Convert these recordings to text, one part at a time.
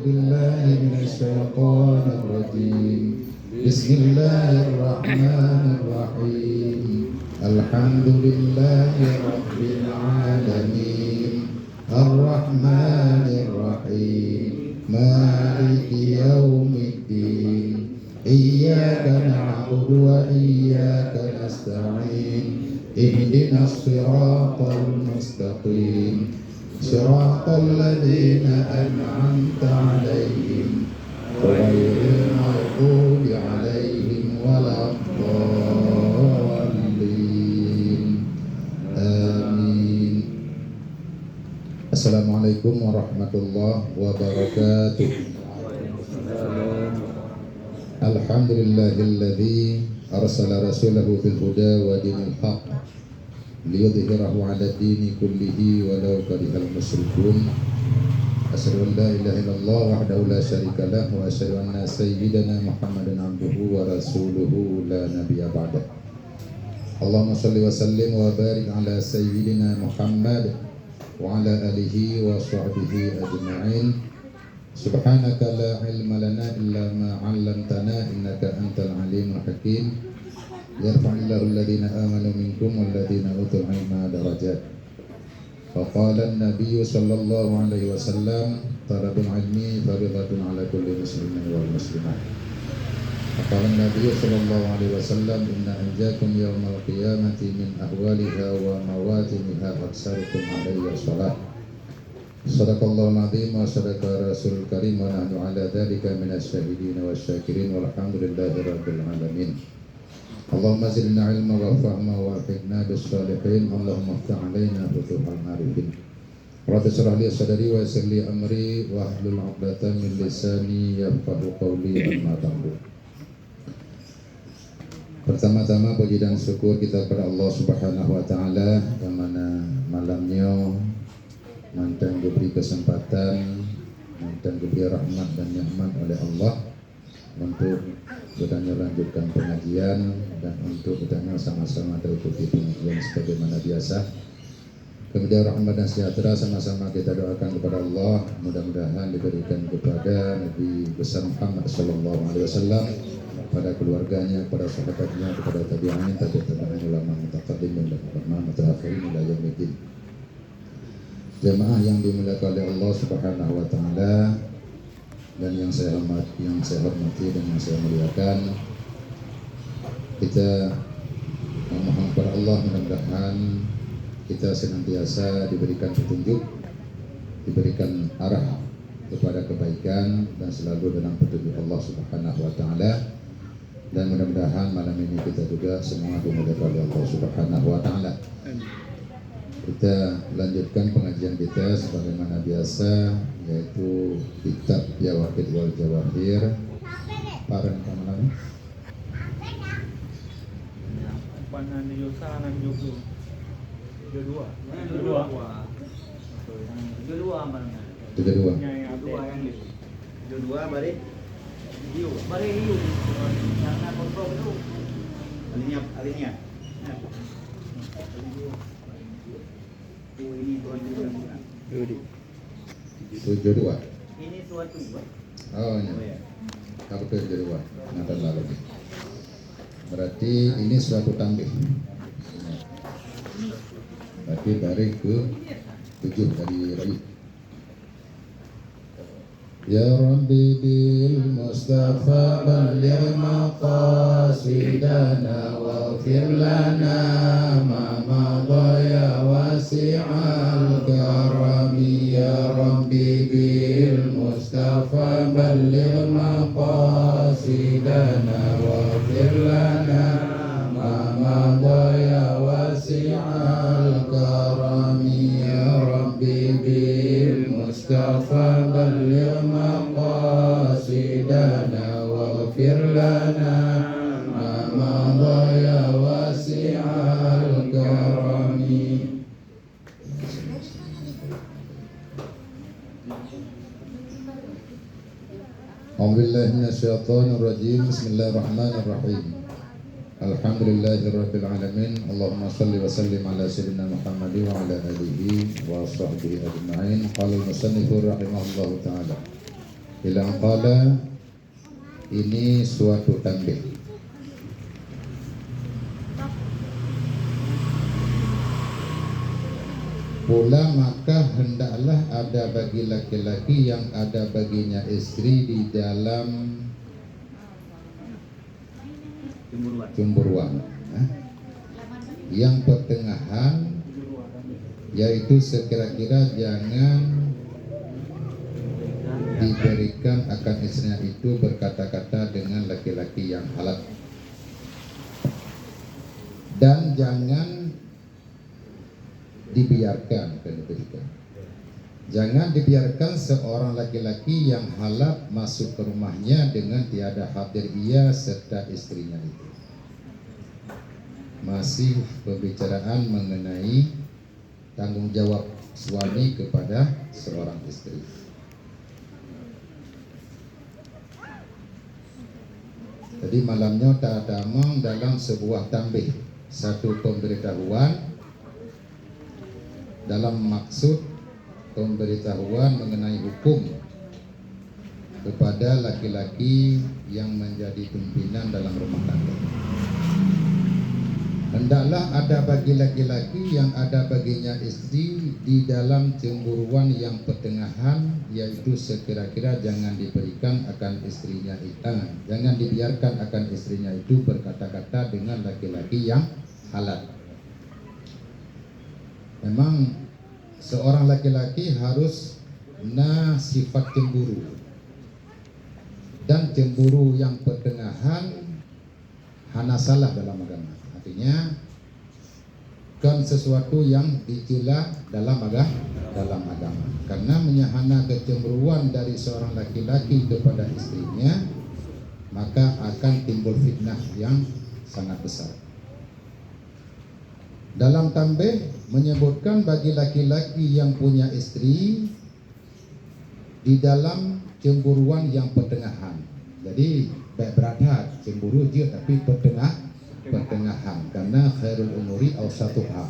بالله من الشيطان الرجيم بسم الله الرحمن الرحيم الحمد لله رب العالمين الرحمن الرحيم مالك يوم الدين إياك نعبد وإياك نستعين اهدنا الصراط المستقيم صراط الذين أنعمت عليهم غير المغضوب عليهم ولا الضالين آمين. Assalamualaikum warahmatullahi wabarakatuh. Alhamdulillahilladzi arsala rasulahu bil huda wa dinil haqq liyudhhirahu 'ala dini kullihi walau karihal musyrikun. Asyhadu an la ilaha illallah wahdahu la syarika lah wa asyhadu anna sayyidana Muhammadan 'abduhu wa rasuluhu la nabiyya ba'dah. Allahumma shalli wa sallim wa barik 'ala sayyidina Muhammad wa 'ala alihi wa sahbihi ajma'in. Subhanaka la ilma lana illa ma 'allamtana innaka antal alimul hakim. Yarfa'illahu alladhina amanu minkum walladhina utul ilma darajat. Faqala an-nabiyyu sallallahu alaihi wasallam talabul ilmi fariidatun 'ala kulli muslimin wal muslimat. Faqala an-nabiyyu sallallahu alaihi wasallam inna anjakum yawmal qiyamati min ahwaliha wa mawatiniha aksarukum 'alayya shalah. Sadaqallahul azim wa sadaqa rasulul karim wa nahnu 'ala dzalika minasyahidin wasyakirin walhamdulillahi rabbil alamin. Allahumma zidna ilma wa fahma wa afiqna bis salihin. Allahumma iftah alaina futuhal arifin. Rabbi shrah li sadri wa yassir li amri wa hlul 'uqdatam min lisani yafqahu qawli amma ba'du. Pertama-tama puji dan syukur kita kepada Allah Subhanahu wa taala yang mana malamnya mantan diberi kesempatan, mantan diberi rahmat dan nikmat oleh Allah untuk kita lanjutkan pengajian dan untuk kita sama-sama terikuti pengajian sebagaimana biasa. Kemudian rahmat dan sejahtera sama-sama kita doakan kepada Allah, mudah-mudahan diberikan kepada Nabi besar Muhammad sallallahu alaihi wasallam, pada keluarganya, kepada sahabatnya, kepada tabi'in, tabi'in ulama mutaqaddimin dan ulama mutaakhirin ila yaumil. Jemaah yang dimuliakan oleh Allah Subhanahu wa taala dan yang saya hormati dan yang saya muliakan, kita memohon kepada Allah mudah-mudahan kita senantiasa diberikan petunjuk, diberikan arah kepada kebaikan dan selalu dalam petunjuk Allah Subhanahu wa taala. Dan mudah-mudahan malam ini kita juga semua dimuliakan oleh Allah Subhanahu wa taala. Kita lanjutkan pengajian kita sebagaimana biasa, yaitu kitab Jawahir wal Jawahir. Parang kemana? Panan di Yosa nan Jogo. Kedua mana? Kedua. Kedua balik. Hiu. Karena kontrol itu. Alinya. Ini tuan dua. Ini suatu. Oh ya. Apa itu dua? Nada lalu. Berarti ini suatu tambih. Berarti dari ke 7 dari Rabi. Ya Rabbi bil Mustafa balligh maqasidana waghfir lana ma madha ya wasi'al karami. Ya Rabbi bil Mustafa balligh maqasidana waghfir lana ma madha ya wasi'al karami. Ya Rabbi bil Mustafa balligh maqasidana waghfir lana ma madha ya wasi'al karami. A'udzubillahi minasyaitonir rajim. Bismillahirrahmanirrahim. Alhamdulillahirabbil alamin. Allahumma shalli wa sallim ala sayyidina Muhammad wa ala alihi wa sahbihi ajma'in. Qala al-musannif rahimahullahu ta'ala Bilang qala, ini suatu tanbih. Pula maka hendaklah ada bagi laki-laki yang ada baginya istri di dalam cemburuan, yang pertengahan, yaitu sekira-kira jangan diberikan akan istrinya itu berkata-kata dengan laki-laki yang halal, dan jangan dibiarkan, jangan dibiarkan seorang laki-laki yang halal masuk ke rumahnya dengan tiada hadir ia serta istrinya itu. Masih pembicaraan mengenai tanggung jawab suami kepada seorang istri. Jadi malamnya tak damang dalam sebuah tambih, satu pemberitahuan dalam maksud pemberitahuan mengenai hukum kepada laki-laki yang menjadi pimpinan dalam rumah tangga. Hendaklah ada bagi laki-laki yang ada baginya istri di dalam cemburuan yang pertengahan, yaitu sekira-kira jangan diberikan akan istrinya itu, jangan dibiarkan akan istrinya itu berkata-kata dengan laki-laki yang halal. Memang seorang laki-laki harus sifat cemburu, dan cemburu yang pertengahan hana salah dalam agama. Artinya kan sesuatu yang dicela dalam agama. Karena menyahana kecemburuan dari seorang laki-laki kepada istrinya, maka akan timbul fitnah yang sangat besar. Dalam tambih menyebutkan bagi laki-laki yang punya istri di dalam cemburuan yang pertengahan. Jadi baik beradab cemburu je tapi pertengahan, karena khairul umuri awsatuha.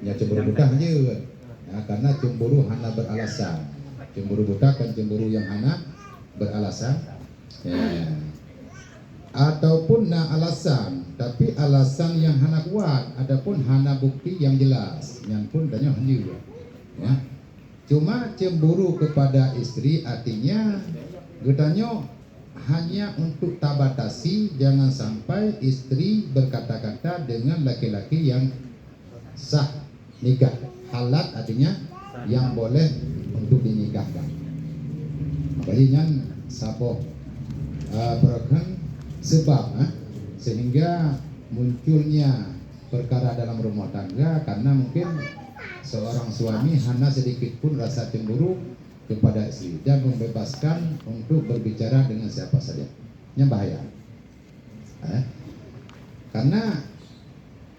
Ya cemburu buta je. Ya, karena cemburu hana beralasan. Cemburu buta kan cemburu yang hana beralasan. Ya. Ataupun alasan, tapi alasan yang hana kuat, adapun hana bukti yang jelas, yang pun tanya hanya. Ya. Cuma cemburu kepada istri artinya getanya hanya untuk tabatasi, jangan sampai istri berkata-kata dengan laki-laki yang sah nikah. Halat artinya yang boleh untuk dinikahkan. Jadi yang saboh berakan sebab sehingga munculnya perkara dalam rumah tangga karena mungkin seorang suami hanya sedikit pun rasa cemburu kepada istri dan membebaskan untuk berbicara dengan siapa saja. Yang bahaya. Karena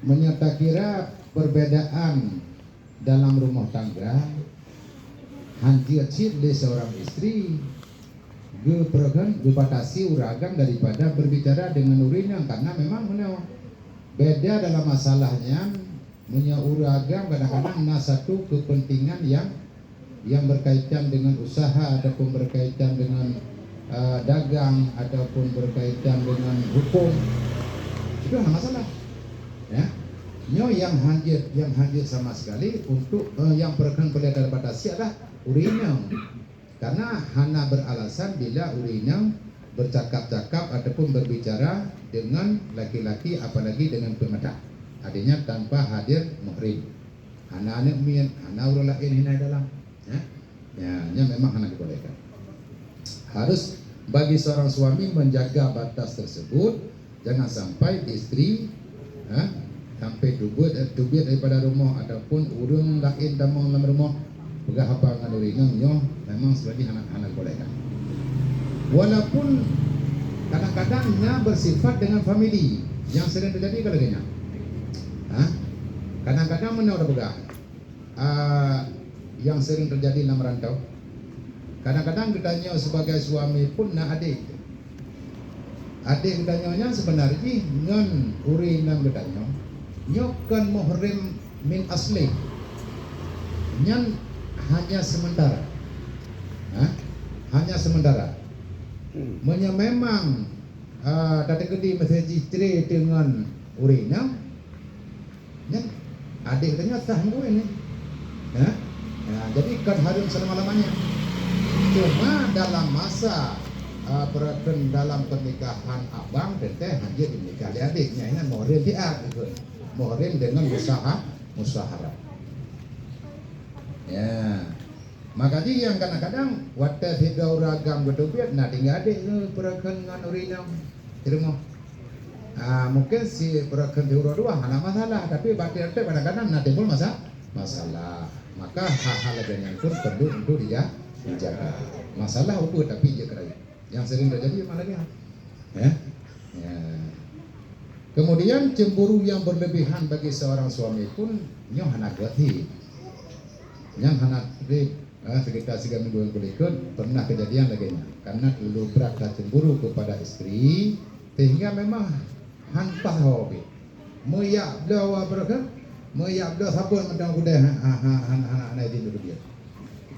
menyata kira perbedaan dalam rumah tangga hancur di seorang istri dibatasi uragam daripada berbicara dengan urinnya, karena memang beda dalam masalahnya. Punya uragam kadang-kadang satu kepentingan yang berkaitan dengan usaha ataupun berkaitan dengan dagang ataupun berkaitan dengan hukum, itu ada masalah. Ya, yang hadir sama sekali untuk yang perkenaan batasi adalah urinnya, karena hana beralasan bila urinnya bercakap-cakap ataupun berbicara dengan laki-laki, apalagi dengan pemeda, adanya tanpa hadir muhrim. Hana min, hana urang lain hinai dalam. Ya, memang hana dibolehkan. Harus bagi seorang suami menjaga batas tersebut, jangan sampai istri sampai tubit daripada rumah ataupun urang lain damang dalam rumah pegah apa dengan uringannya, memang sebagai anak-anak bolehkan. Walaupun kadang-kadangnya bersifat dengan famili yang sering terjadi kalanya. Kadang-kadang mana orang pegah yang sering terjadi dalam rantau. Kadang-kadang kitanya sebagai suami pun nak adik kitanya sebenarnya ngan uringan kitanya nyokan muhrim min asli nyan hanya sementara, hanya sementara. Memang tadi kedi mesejistri dengan urina, ya, adik katanya sah gue ini, ya, jadi kan harus selama-lamanya. Cuma dalam masa dalam pernikahan abang dan teh hanya dinikah adiknya ini mohrim dia, mohrim dengan musyawarah. Ya. Makanya yang kadang-kadang wadah hidup ragam gedubit, nah tinggal adik tu perakan dengan urinam di rumah. Mungkin si perakan di dua hana masalah, tapi batin itu kadang-kadang nanti pun masalah. Maka hal-hal yang pun perlu untuk dijaga. Masalah ukur tapi dia kerai. Yang sering terjadi mana dia? Ya. Kemudian cemburu yang berlebihan bagi seorang suami pun nyoh hana gati. Yang hana sekitar 3 minggu yang berikut pernah kejadian lagi karena dulu berat cemburu kepada istri sehingga memang hanpah hobi moyak beliau berkan moyak beliau sabun mentang kuda anak itu dia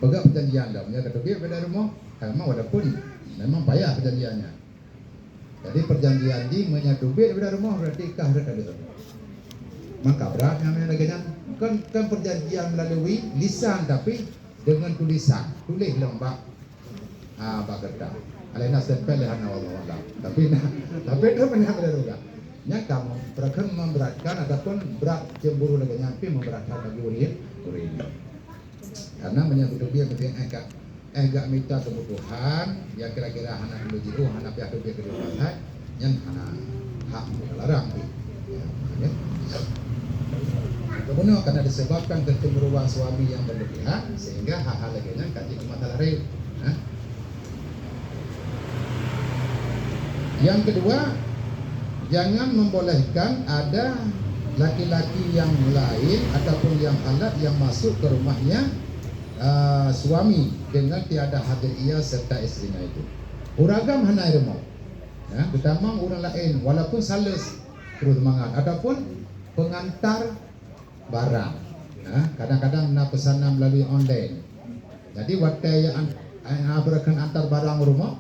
pegang perjanjian dah punya kata dia pada rumah karena walaupun memang payah perjanjiannya jadi perjanjian di menyatu duit daripada rumah berarti kah ada itu maka berat namanya lagi kan perjanjian melalui lisan tapi dengan tulisan, tulis lembak kertas. Alena stempel hana Allah. Tapi itu benar juga. Nya kamu berkan memberatkan ataupun berat cemburu dengan nyampi memberatkan bagi urin. Karena menyangkut dia penting enggak minta kebutuhan yang kira-kira hana dulu jiru hana pihak kedua yang hana hak larang. Ya. Kemudian karena disebabkan kecemburuan suami yang berlebihan sehingga hal-hal lainnya kaji masalah real. Yang kedua, jangan membolehkan ada laki-laki yang lain ataupun yang alat yang masuk ke rumahnya suami dengan tiada hadir ia serta istrinya itu. Uragam hana rumah. Ya, pertama orang lain walaupun sales terus semangat ataupun pengantar barang, kadang-kadang nak pesanan melalui online. Jadi waktu yang berakan antar barang rumah,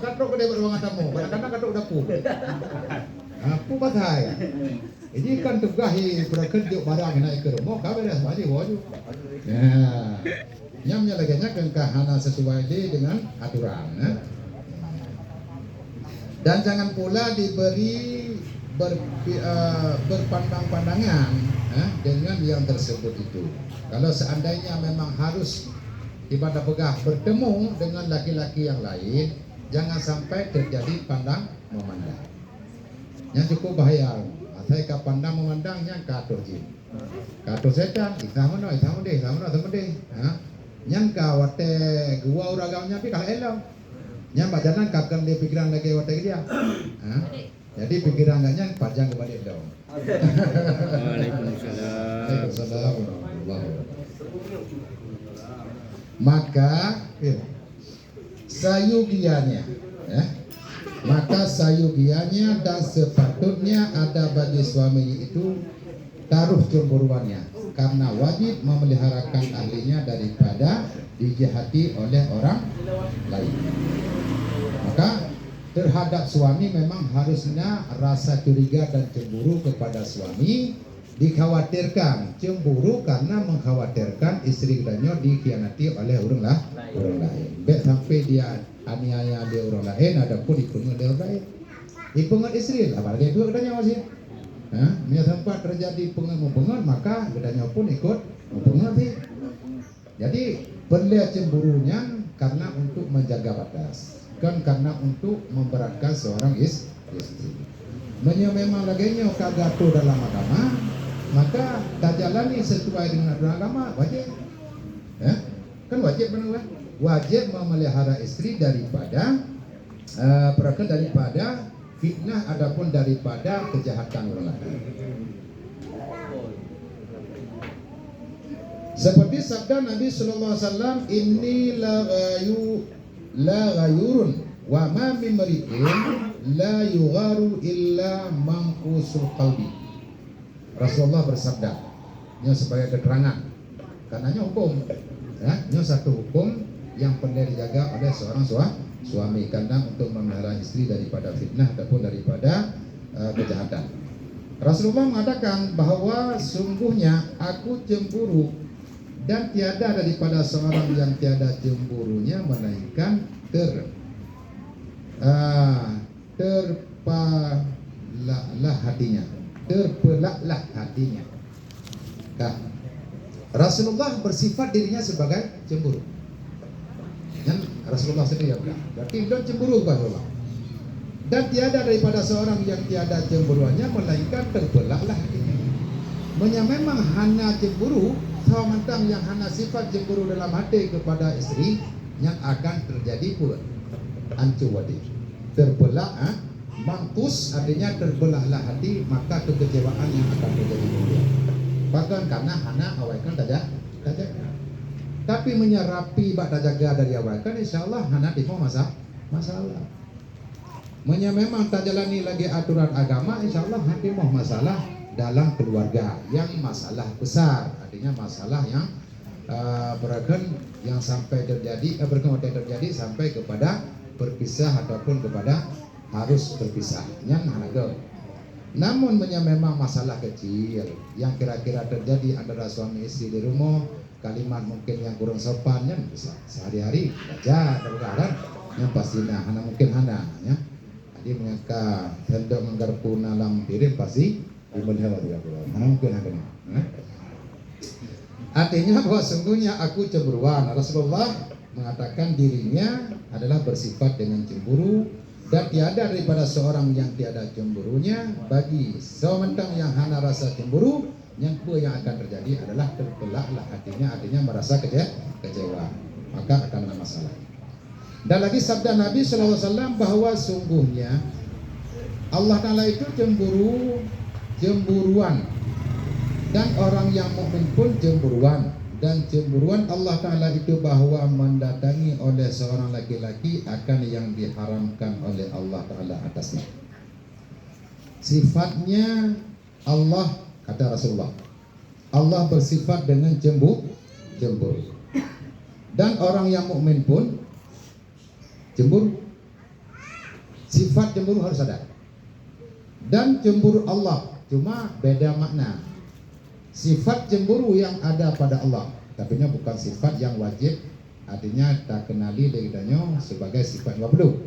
katrok dia beruang tamu, kadang-kadang katrok dapur. Aku pakai. Jadi kan tugas berakan dia barang naik ke rumah, kau beres maju waju. Nyamnya lagi nya kengkahana sesuai dengan aturan. Dan jangan pula diberi berpandang-pandangan dengan yang tersebut itu. Kalau seandainya memang harus ibadah pegah bertemu dengan laki-laki yang lain, jangan sampai terjadi pandang memandang. Yang cukup bahaya. Saya ke pandang memandangnya katur jin. Katur setan, sama deh. Yang kawate gua uragamnya pi kalah elam. Yang bacanan kakak dia pikiran lagi wate dia. Jadi pikiran enggaknya panjang kepada itu. Waalaikumsalam warahmatullahi wabarakatuh. Maka sayugiannya, maka sayugiannya dan sepatutnya ada bagi suami itu taruh cemburuannya karena wajib memeliharakan ahlinya daripada dijahati oleh orang lain. Maka terhadap suami memang harusnya rasa curiga dan cemburu kepada suami dikhawatirkan. Cemburu karena mengkhawatirkan istri katanya dikhianati oleh orang lain. Baik sampai dia aniaya dia orang lain ataupun dipungut dia orang lain. Dipungut istri lah, apalagi itu katanya masih. Bila sempat terjadi pengut maka katanya pun ikut menpungut. Jadi perlu cemburunya karena untuk menjaga batas. Kan karena untuk memberatkan seorang istri. Memang laganya kagato dalam agama, maka tajalani sesuai dengan aturan agama wajib. Kan wajib benar. Wajib memelihara istri daripada daripada fitnah adapun daripada kejahatan orang lain. Seperti sabda Nabi sallallahu alaihi wasallam, "Inni la ghayurun wa ma min mri'in la yugharu illa manqusul qalbi." Rasulullah bersabda, ini sebagai keterangan, karenanya hukum, ini satu hukum yang perlu dijaga oleh seorang suami karena untuk memelihara istri daripada fitnah ataupun daripada kejahatan. Rasulullah mengatakan bahwa sungguhnya aku cemburu dan tiada daripada seorang yang tiada cemburunya melainkan terpelaklah hatinya. Nah, Rasulullah bersifat dirinya sebagai cemburu. Dan Rasulullah sendiri yang bilang, berarti beliau cemburu kepada Allah. Dan tiada daripada seorang yang tiada cemburuannya melainkan terbelaklah hatinya. Memang hana cemburu, mentang yang hana sifat cemburu dalam hati kepada istri yang akan terjadi pula ancuwadi. Terbelak, mangkus artinya terbelaklah hati, maka kekecewaan yang akan terjadi pula. Bahkan karena hana awaikan taja. Tapi menyerapi bak jaga dari awal kan insyaallah hana timo masalah. Memang tak jalani lagi aturan agama, insyaallah hati mau masalah dalam keluarga yang masalah besar, artinya masalah yang yang sampai terjadi terjadi sampai kepada berpisah ataupun kepada harus berpisah. Yang hanaga. Namun memang masalah kecil yang kira-kira terjadi antara suami istri di rumah, kalimat mungkin yang kurang sopan yang bisa sehari-hari baca terkadang yang pastinya hana mungkin hana ya. Jadi mengangka hendak menggarpu dalam diri pasti dimelihat dia pulang. Hana mungkin hana. Artinya bahwa sungguhnya aku cemburuan. Rasulullah mengatakan dirinya adalah bersifat dengan cemburu dan tiada daripada seorang yang tiada cemburunya. Bagi sementang yang hana rasa cemburu, yang kedua yang akan terjadi adalah terbelaklah hatinya, artinya merasa kecewa, maka akan ada masalah. Dan lagi sabda Nabi SAW bahwa sungguhnya Allah Ta'ala itu cemburuan, dan orang yang mukmin pun cemburuan. Dan cemburuan Allah Ta'ala itu bahwa mendatangi oleh seorang laki-laki akan yang diharamkan oleh Allah Ta'ala atasnya. Sifatnya Allah, kata Rasulullah, Allah bersifat dengan cemburu. Dan orang yang mukmin pun cemburu. Sifat cemburu harus ada. Dan cemburu Allah cuma beda makna. Sifat cemburu yang ada pada Allah, tapi bukan sifat yang wajib, artinya tak kenali dirinya sebagai sifat wabdu.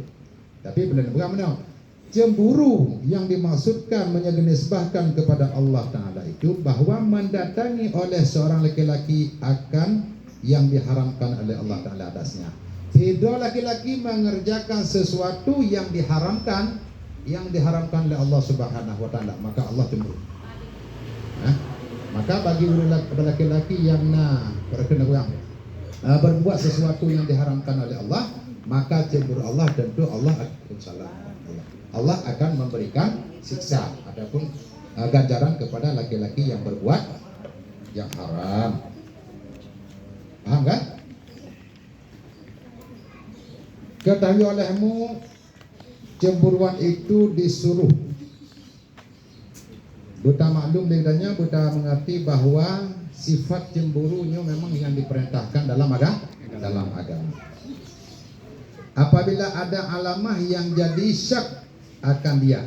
Tapi benar benar cemburu yang dimaksudkan menyenisbahkan kepada Allah Ta'ala itu bahwa mendatangi oleh seorang laki-laki akan yang diharamkan oleh Allah Ta'ala atasnya. Tidak laki-laki mengerjakan sesuatu yang diharamkan oleh Allah Subhanahu Wa Ta'ala, maka Allah cemburu. Maka bagi laki-laki yang berbuat sesuatu yang diharamkan oleh Allah, maka cemburu Allah tentu Allah akan memberikan siksa ataupun ganjaran kepada laki-laki yang berbuat yang haram. Paham kan? Ketahui olehmu cemburuan itu disuruh. Buta maklum dengannya, buta mengerti bahwa sifat cemburunya memang yang diperintahkan dalam agama. Apabila ada alamah yang jadi syak akan dia,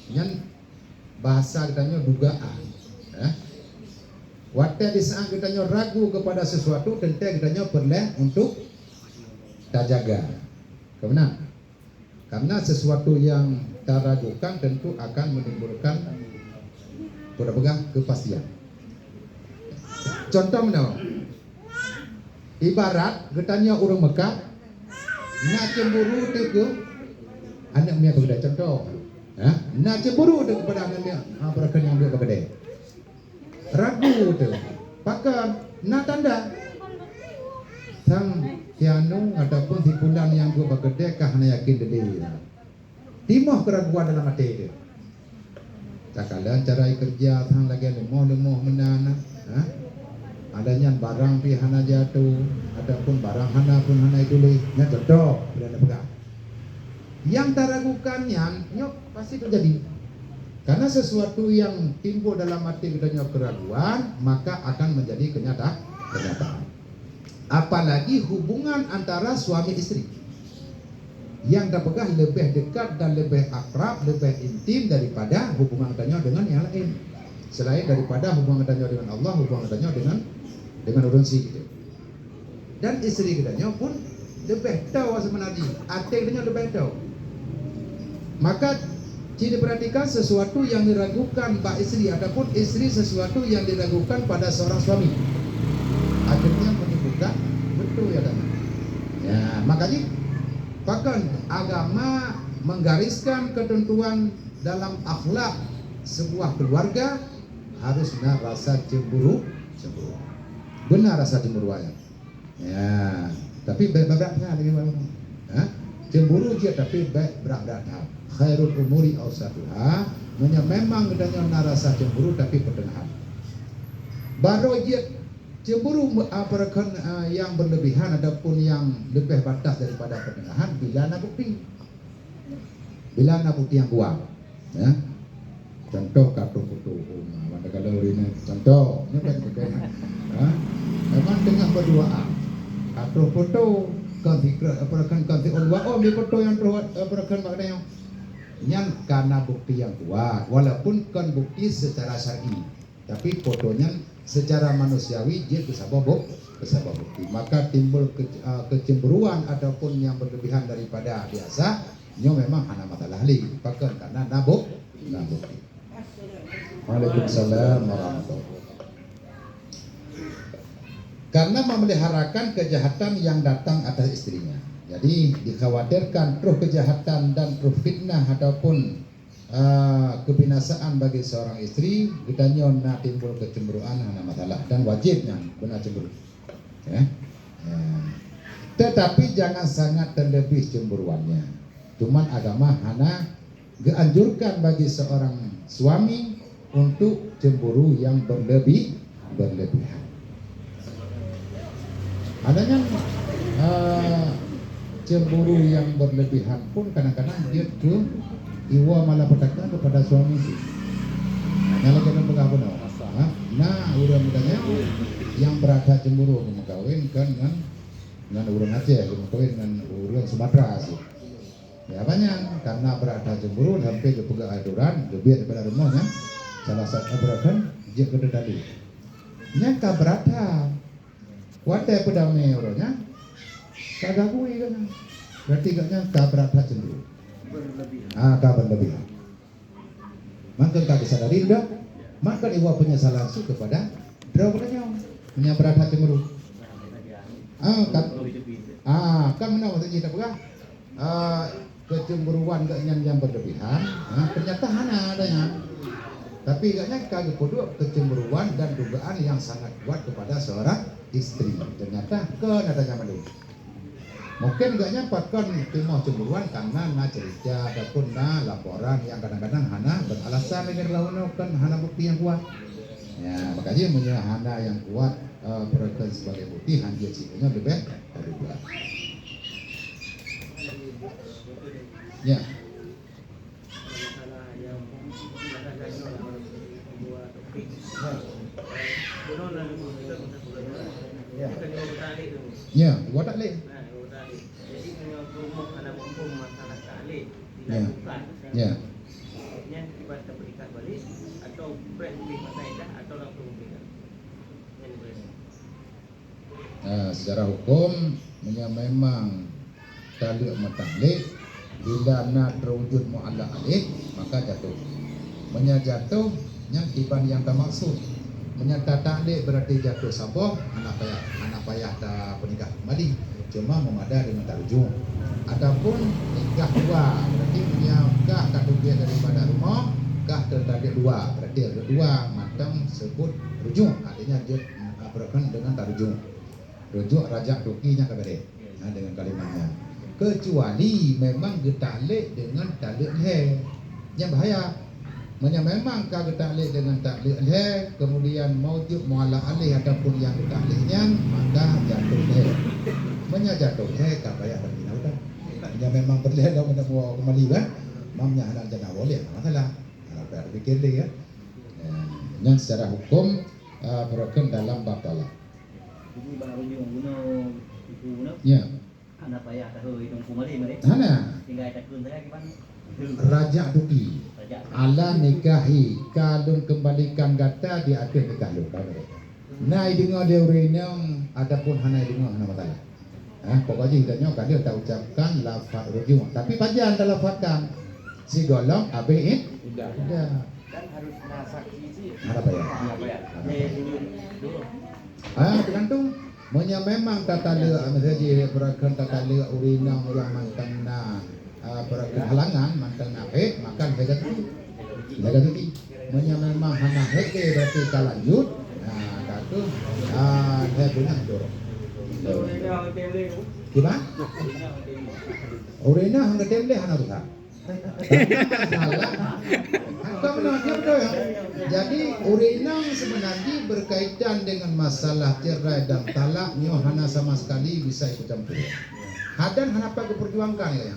yang bahasa katanya dugaan. Waktu di saat katanya ragu kepada sesuatu, tentu katanya perlu untuk terjaga. Kebenar. Karena sesuatu yang teragukan tentu akan menimbulkan kepastian. Contoh mana? Ibarat katanya orang Mekah nak cemburu tu anak dia kepada contoh. Nak cemburu tu kepada anak dia, berkan yang dia kepada. Ragu tu. Pakai nak tanda sang tianu ataupun tipulan yang dua bergede kah hanya yakin diri. Timah keraguan dalam hati dia. Cakalan cara kerja sang lagi lemah menana. Adanya barang pi hana jatuh ataupun barang hana pun hana itu nya contoh bila ada pegang. Yang teragukannya nyok pasti terjadi. Karena sesuatu yang timbul dalam hati kita keraguan, maka akan menjadi kenyataan. Apalagi hubungan antara suami istri yang dapatkan lebih dekat dan lebih akrab, lebih intim daripada hubungan katanya dengan yang lain. Selain daripada hubungan katanya dengan Allah, hubungan katanya dengan orang si gitu. Dan istri katanya pun lebih tahu sebenarnya, arti katanya lebih tahu. Maka jika diperhatikan sesuatu yang diragukan pak istri ataupun istri sesuatu yang diragukan pada seorang suami, akhirnya menyebutkan betul ya kan. Ya, makanya bahkan agama menggariskan ketentuan dalam akhlak sebuah keluarga harusnya rasa cemburu. Benar rasa cemburuannya. Ya, tapi berat hal bagaimana? Cemburu dia tapi berat hal. Khairul umuri awsatuha. Memang adanya rasa cemburu tapi pertengahan. Baru dia cemburu yang berlebihan ataupun yang lebih batas daripada pertengahan bila nak bukti. Bila nak bukti yang kuat. Ya. Contoh kartu foto. Mana kalau ini contoh ni kan. Memang tengah berduaan. Kartu foto kan di foto yang terhadap maknanya yang karena bukti yang kuat walaupun kan bukti secara syar'i tapi fotonya secara manusiawi dia kesabab bukti, maka timbul kecemburuan ataupun yang berlebihan daripada biasa nyo memang hanya masalah li bahkan karena nabuk bukti. Waalaikumsalam warahmatullahi wabarakatuh. Karena memeliharakan kejahatan yang datang atas istrinya, jadi dikhawatirkan terus kejahatan dan terus fitnah ataupun kebinasaan bagi seorang istri, kitanya nak timbul kecemburuan hanya masalah dan wajibnya benar cemburu. Ya. Tetapi jangan sangat terlebih cemburuannya. Cuman agama hanya dianjurkan bagi seorang suami untuk cemburu yang berlebihan. Adanya cemburu yang berlebihan pun kadang-kadang dia ke iwa malapetaka kepada suami itu. Kalau kita berkahwin, udah mudahnya yang berada cemburu mengkawinkan dengan orang Aceh, mengkawin dengan orang Sumatera sih. Ya banyak karena berada cemburu sampai ke pegawai aturan lebih daripada rumahnya. Salah satu berakan dia kena tadi. Nyangka berada, wadah pedamai orangnya, kagak kui kan? Berarti nyangka berada cemburu. Berlebihan. Maka kagak sadari udah, maka iwa penyesalan su kepada draw-nya punya berada cemburu. Kan mana waktu kita pegang kecemburuan yang berlebihan, ternyata hanya adanya. Tapi agaknya kagak kudu kecemburuan dan dugaan yang sangat kuat kepada seorang istri. Ternyata adanya malu. Mungkin agaknya pakon timah cemburuan karena cerita ataupun laporan yang kadang-kadang hana beralasan dengan lawan hana bukti yang kuat. Ya, makanya punya hana yang kuat berikan sebagai bukti hanya cikgunya lebih dari kuat. Ya. Ya, buat tak leh. Jadi menyokong anak hukum masalah tak dilakukan. Ya. Yang dibaca berikan balik atau brand beli masalah atau langsung berikan. Secara hukum memang tali mutaklid bila nak terwujud mu'alla alih maka jatuh. Menyajatuh yang tiban yang tak maksud. Menyata taklid berarti jatuh sabah anak payah tak penikah kembali. Cuma memada dengan tarjung. Ataupun nikah dua berarti menyakah kadugia daripada rumah kah tertarik dua berarti ada dua macam sebut rujuk artinya dia berkaitan dengan tarjung. Rujuk rajak dokinya kepada dengan kalimatnya. Kecuali memang getalik dengan talik leh yang bahaya. Memang kagak taklid dengan taklid leh kemudian maujud mu'alla alih ataupun yang taklidnya maka jatuh leh. Jatuh leh tak payah berbina udah. Yang memang berleh dah mana mau kembali kan. Mamnya anak jangan boleh masalah. Apa fikir dia ya. Yang secara hukum berkaitan dalam bab talak. Jadi baru yung guna itu guna. Ya. Anak payah tahu itu kumari mari. Hana Tinggal tak kun saya gimana? raja duki Raja. ala nikahi kalun kembalikan gata di akhir nikah lu. Nai dengar dia urinam ataupun hana dengar hana masalah. Pokoknya hidupnya kan dia tak ucapkan lafaz rujuk. Tapi panjang dalam lafazkan si golong abein Udah. udah. Kan harus saksi sih. Apa ya? Apa ya? Dulu. Tergantung. Monya memang tata lea menjadi berakan tata lea urinam yang mantangna berakan halangan mantangna makan jaga tuti. Monya memang hana heke berarti kalanjut. Nah, katu saya punya dorong. Gimana? Urina hangga temle hana rusak. Salah. Kamu betul ya. Jadi urina sebenarnya berkaitan dengan masalah cerai dan talak nyo hana sama sekali bisa ikut campur. Hadan hana apa keperjuangkan ya.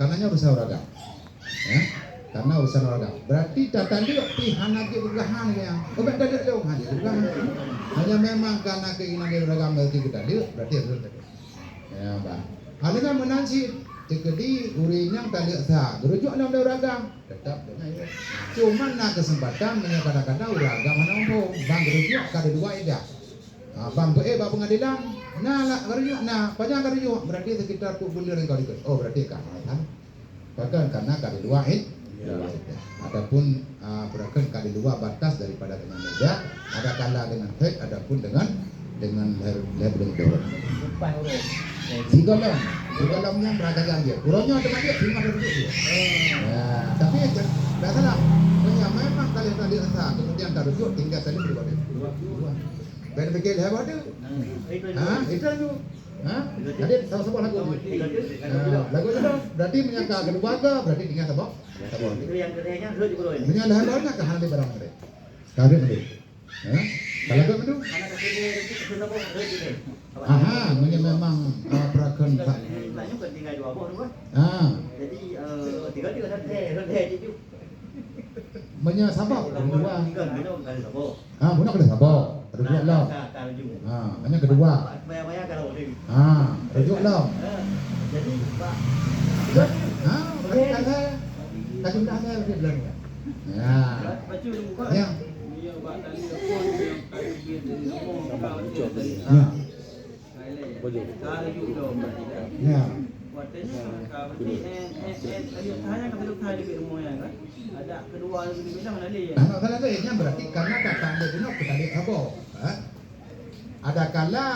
Karenanya urusan olahraga. Ya. Karena urusan olahraga. Berarti tata dia hana ke ugahan ya. Obat dadak leo hanya ugahan. Hanya memang karena keinginan dia olahraga berarti kita dia berarti harus. Ya, Pak. Ada kan menansi Jadi urinya tak sah, berujuk dalam uragam tetap dengan itu. Cuma nak kesempatan kadang-kadang uragam mana umum, bang berujuk kada dua ida. Bang bang pengadilan, nah lah berujuk, nah panjang berujuk berarti sekitar 2 bulan kau ikut. Oh berarti kan? Bahkan karena kada dua ida. Adapun berakan kada dua batas daripada dengan meja, ada kala dengan hek, adapun dengan leher dorong. Sigolongnya beragam dia. Uronya ada dia, lima ada dia. Tapi tidak salah. Memang kalian tadi rasa, kemudian tak rujuk tinggal tadi berubah. Ben fikir hebat tu. Itu tu. Jadi sama-sama lagu. Lagu itu berarti menyangka kedua ke, berarti tinggal sabok. Itu yang kerennya dulu di bawah ini. Menyangka hebatnya ke hal di barang mereka. Kagak betul. Kalau kau betul. Anak kecil itu sudah boleh dulu. Memang perakan Pak. Banyak kan tinggal 2 buah kan. Jadi tiga satu itu. Menyasabak kedua. Tinggal minum kali sabo. Bunak kena sabak. Rujuk lah. Hanya kedua. Banyak kalau ini. Rujuk lah. Jadi Pak. Kata kata dah ada dia bilang. Ya. Baca dulu kau. Ya. Dia buat tadi telefon yang kali dia dari ngomong kau dia tadi. Ya. Kalau juga berarti dah. Ya. Kuatnya kau berarti hanya kau duduk hari di rumah yang kan. Ada kedua lebih beda mana dia? Anak kala itu berarti karena kata anda bunak kita lihat sabak. Ada kala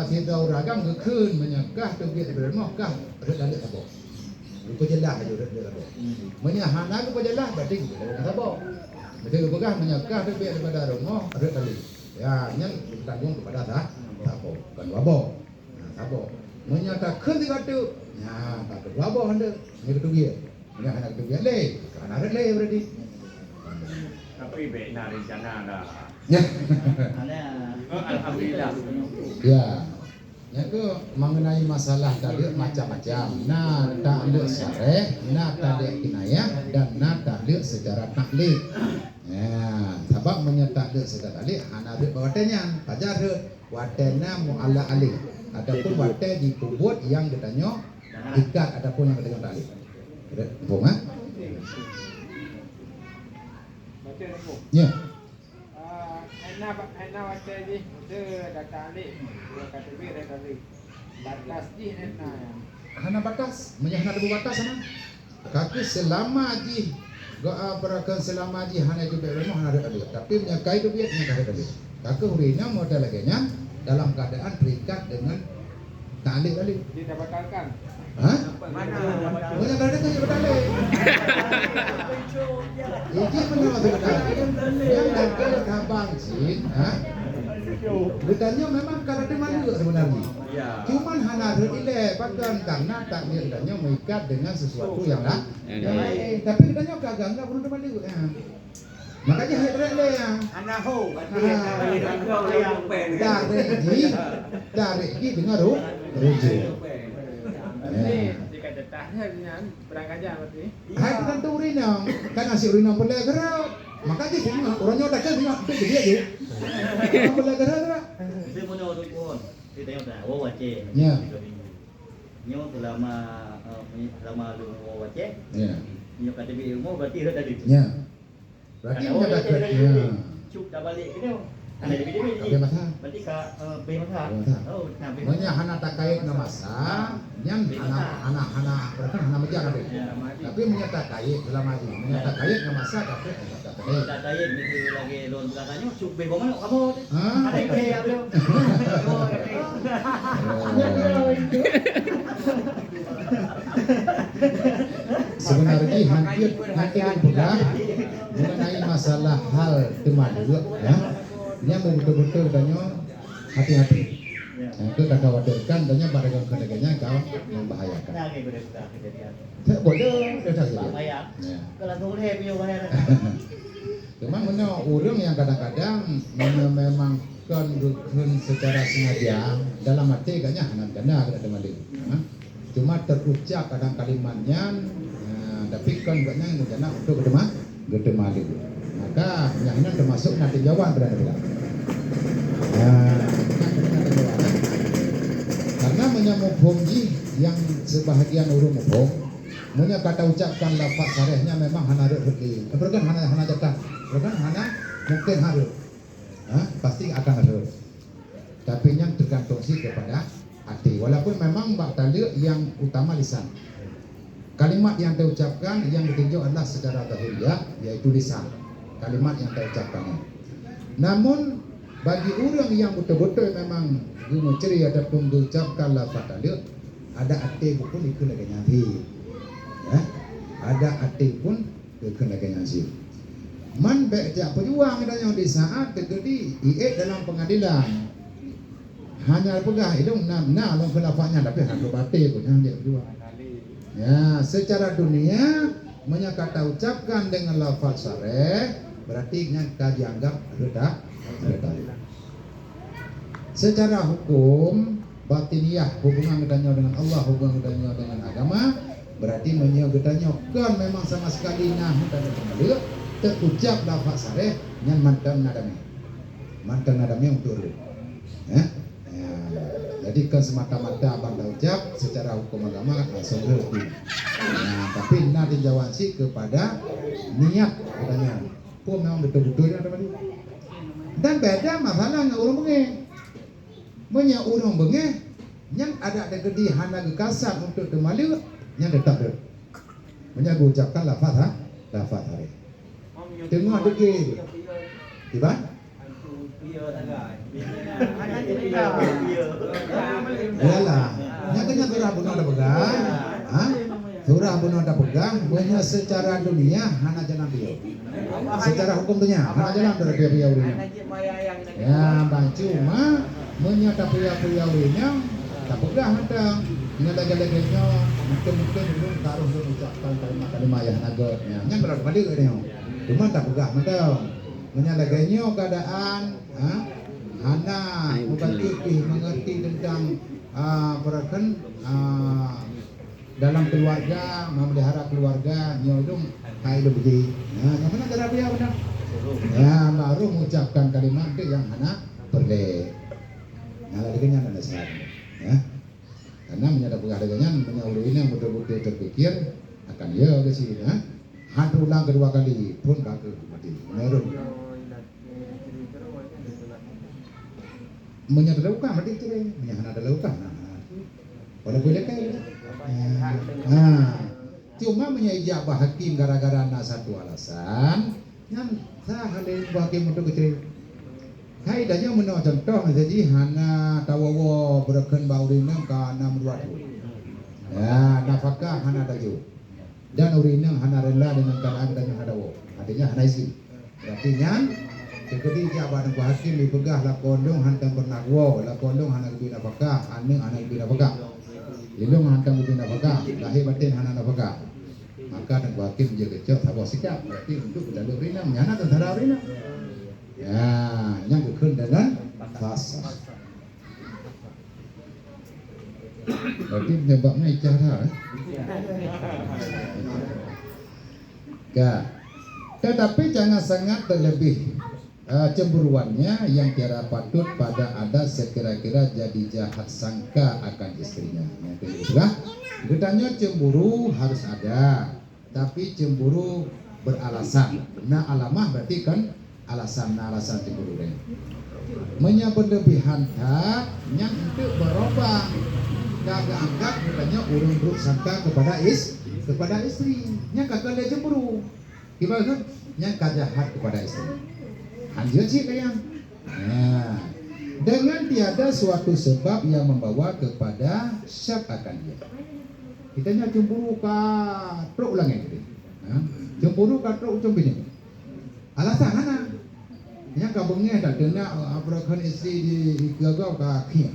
kita uragam kekun menyekah tujuh bermokah berada sabak. Rupa jelah aja berada sabak. Menyahana rupa jelah berarti berada sabak. Betul bukan menyekah tujuh daripada rumah ada tali. Ya, yang bertanggung kepada sabak. Kan sabak. Sabak. Menyatakan tiga tu. Ya, tak sabak anda. Ini ketujuh. Ini anak ketujuh le. Kan ada le berarti. Tapi benar rencana dah. Ya. Alhamdulillah. Ya. Itu mengenai masalah tadi macam-macam. Nah, taklid syarih, nah taklid kinayah dan nah taklid secara taklid. Ya, sebab menyataklid secara taklid ana be watenya, pajar watena mualla alih. Ataupun wate dikubut yang ditanya ikat ataupun yang ditanya taklid. Betul kan? Baca ni pun. Ya. Ana baca je. Dia dah talik. Dia kata dia dah talik. Batas je ana. Hana batas, menyahana ada batas sana. Kaki selama ji berakan selama ji hana itu berumah hana ada. Tapi menyakai itu dia menyakai ada. Kaki hurinya model lagi dalam keadaan terikat dengan tali tali. Dia dah batalkan. Mana? Banyak kali kan dia bertali. Ini menurut sebenarnya yang dapat kabar sin, Betulnya memang karena malu sebenarnya. Ya. Cuman hana ile pakan karena takdir dannya mengikat dengan sesuatu yang lain. Tapi katanya kagak enggak perlu malu. Makanya hele ya. Anak ho, Dari dengar rujuk. Dia kata tak dengan perang gajah berarti. Hai kan tu urinam, kan nasi urinam boleh gerak. Makanya semua orangnya dah kan semua tu dia je. Boleh gerak. Dia punya Kita yang dah wawace. Ya. Nyo selama lu wawace, Ya. nyo kata bi ilmu berarti dah tadi. Ya. Berarti menyatakan ya. Cuk dah balik ke dia. Ada di video Oke masa. Berarti ka be masa. Oh, nah be. Makanya hana takait na masa, yang hana berarti hana mejar ada. Tapi menyatakan dalam hal ini menyatakan na masa tapi takait. Tak tahu itu lagi lon belakangnya cuk be mana kamu. Hah? Ada yang be apa? Sebenarnya hampir pegang mengenai masalah hal temadu ya. Ini mau betul-betul danyo hati-hati. Itu tak khawatirkan danyo barang kedagangnya kau membahayakan. Nah, kayak udah kejadian. Tak boleh dah saja. Bayar. Ya. Kalau tu boleh bio bayar. Cuma mana orang yang kadang-kadang memang kan secara sengaja dalam hati kayaknya hanan kena kada temadu. Cuma terucap kadang kalimatnya tapi kan banyak yang rencana untuk gedemali. Maka yang ini termasuk nanti jawaban berada bilang. Karena menyamuk homji yang sebahagian urung mubhom, punya kata ucapkan lafaz syarihnya memang hana berarti. Bukan hana jatah, bukan hana mungkin harus. Pasti akan harus. Tapi yang tergantung sih kepada hati. Walaupun memang bak tali yang utama lisan. Kalimat yang diucapkan yang ditinjau adalah secara zahiriyah yaitu lisan. Kalimat yang diucapkannya. Namun bagi orang yang betul-betul memang menceri ataupun diucapkan lafaz tali, ada hati pun ikut lagi nyanyi. Ya? Ada hati pun ikut lagi nyanyi. Man baca pejuang dan yang di saat terjadi iet dalam pengadilan. Hanya pegah hidung nah long kelafanya tapi hak batil pun yang dia berjuang. Ya, secara dunia menyakata ucapkan dengan lafaz syarih berarti kita dianggap redah. Secara hukum batiniyah hubungan kita dengan Allah, hubungan kita dengan agama berarti menyebutnya kan memang sama sekali nah dan kembali terucap lafaz syarih yang mantan nadamnya untuk ya. Jadi kan semata-mata abang dah ucap secara hukum agama langsung berhenti. Tapi nanti jawab sih kepada niat katanya. Pun memang betul-betul ada tadi. Dan beda masalah dengan orang bengeh. Punya orang bengeh yang ada gede hana kekasar untuk kembali yang tetap ber. Punya ucapkan lafaz hari. Tengok degil. Tiba? Yalah, nyatanya surah bunuh ada pegang, surah bunuh ada pegang, punya secara dunia hana jalan dia, secara hukum dunia hana jalan dari dia urinya. Ya, cuma menyata pria urinya tak pegang ada, nyata jalan-jalannya mungkin belum taruh ucapkan kalimat yang agak, yang berapa kali dia, cuma tak pegang ada, menyalahkannya keadaan. Hana membantu mengerti tentang perakan dalam keluarga, memelihara keluarga, nyodong kayak begitu. Yang mana cara dia benar? Ya baru mengucapkan kalimat itu yang Hana perle. Nah lagi nya ada dasar. Ya, karena menyadap keadaannya menyauri yang betul-betul terpikir akan ya ke sini. Hantu ulang kedua kali pun kagak mati. Menurut menyadap bukan berarti itu menyadap ada bukan. Kalau boleh kan? Cuma menyajabah hakim gara-gara na satu alasan yang saya halil hakim untuk kecil. Kaidahnya menurut contoh jadi hana tawawo berakan baurina kana meruat. Ya, nafkah hana daju. Dan urina hana rela dengan keadaan dan hana dawo. Artinya hana isi. Berarti yang jadi jawaban hakim dipegah la kondong hantam bernagwo, la kondong hana bina nafkah, aneng hana bina nafkah. Ilung hantam bina nafkah, lahir batin hana nafkah. Maka dan hakim dia kecok sabah sikap berarti untuk kita urina menyana tentara urina. Ya, yang kekun dengan fasah. Berarti penyebabnya icara. Tetapi jangan sangat terlebih cemburuannya yang tiada patut pada ada sekira-kira jadi jahat sangka akan istrinya. Yang kedua, katanya cemburu harus ada, tapi cemburu beralasan. Nah alamah berarti kan alasan cemburu ini. Menya berlebihan tak yang untuk berubah. Kagak anggap katanya orang buruk sangka kepada istri. Yang kagak dia cemburu. Gimana kan? Yang kagak jahat kepada istri. Anjir sih kayak. Nah, dengan tiada suatu sebab yang membawa kepada syak akan dia. Kitanya cemburu truk ulangnya gitu. Cemburu truk cemburu. Alasan mana? Yang kabungnya tak kena abrakan istri di gagau kaki.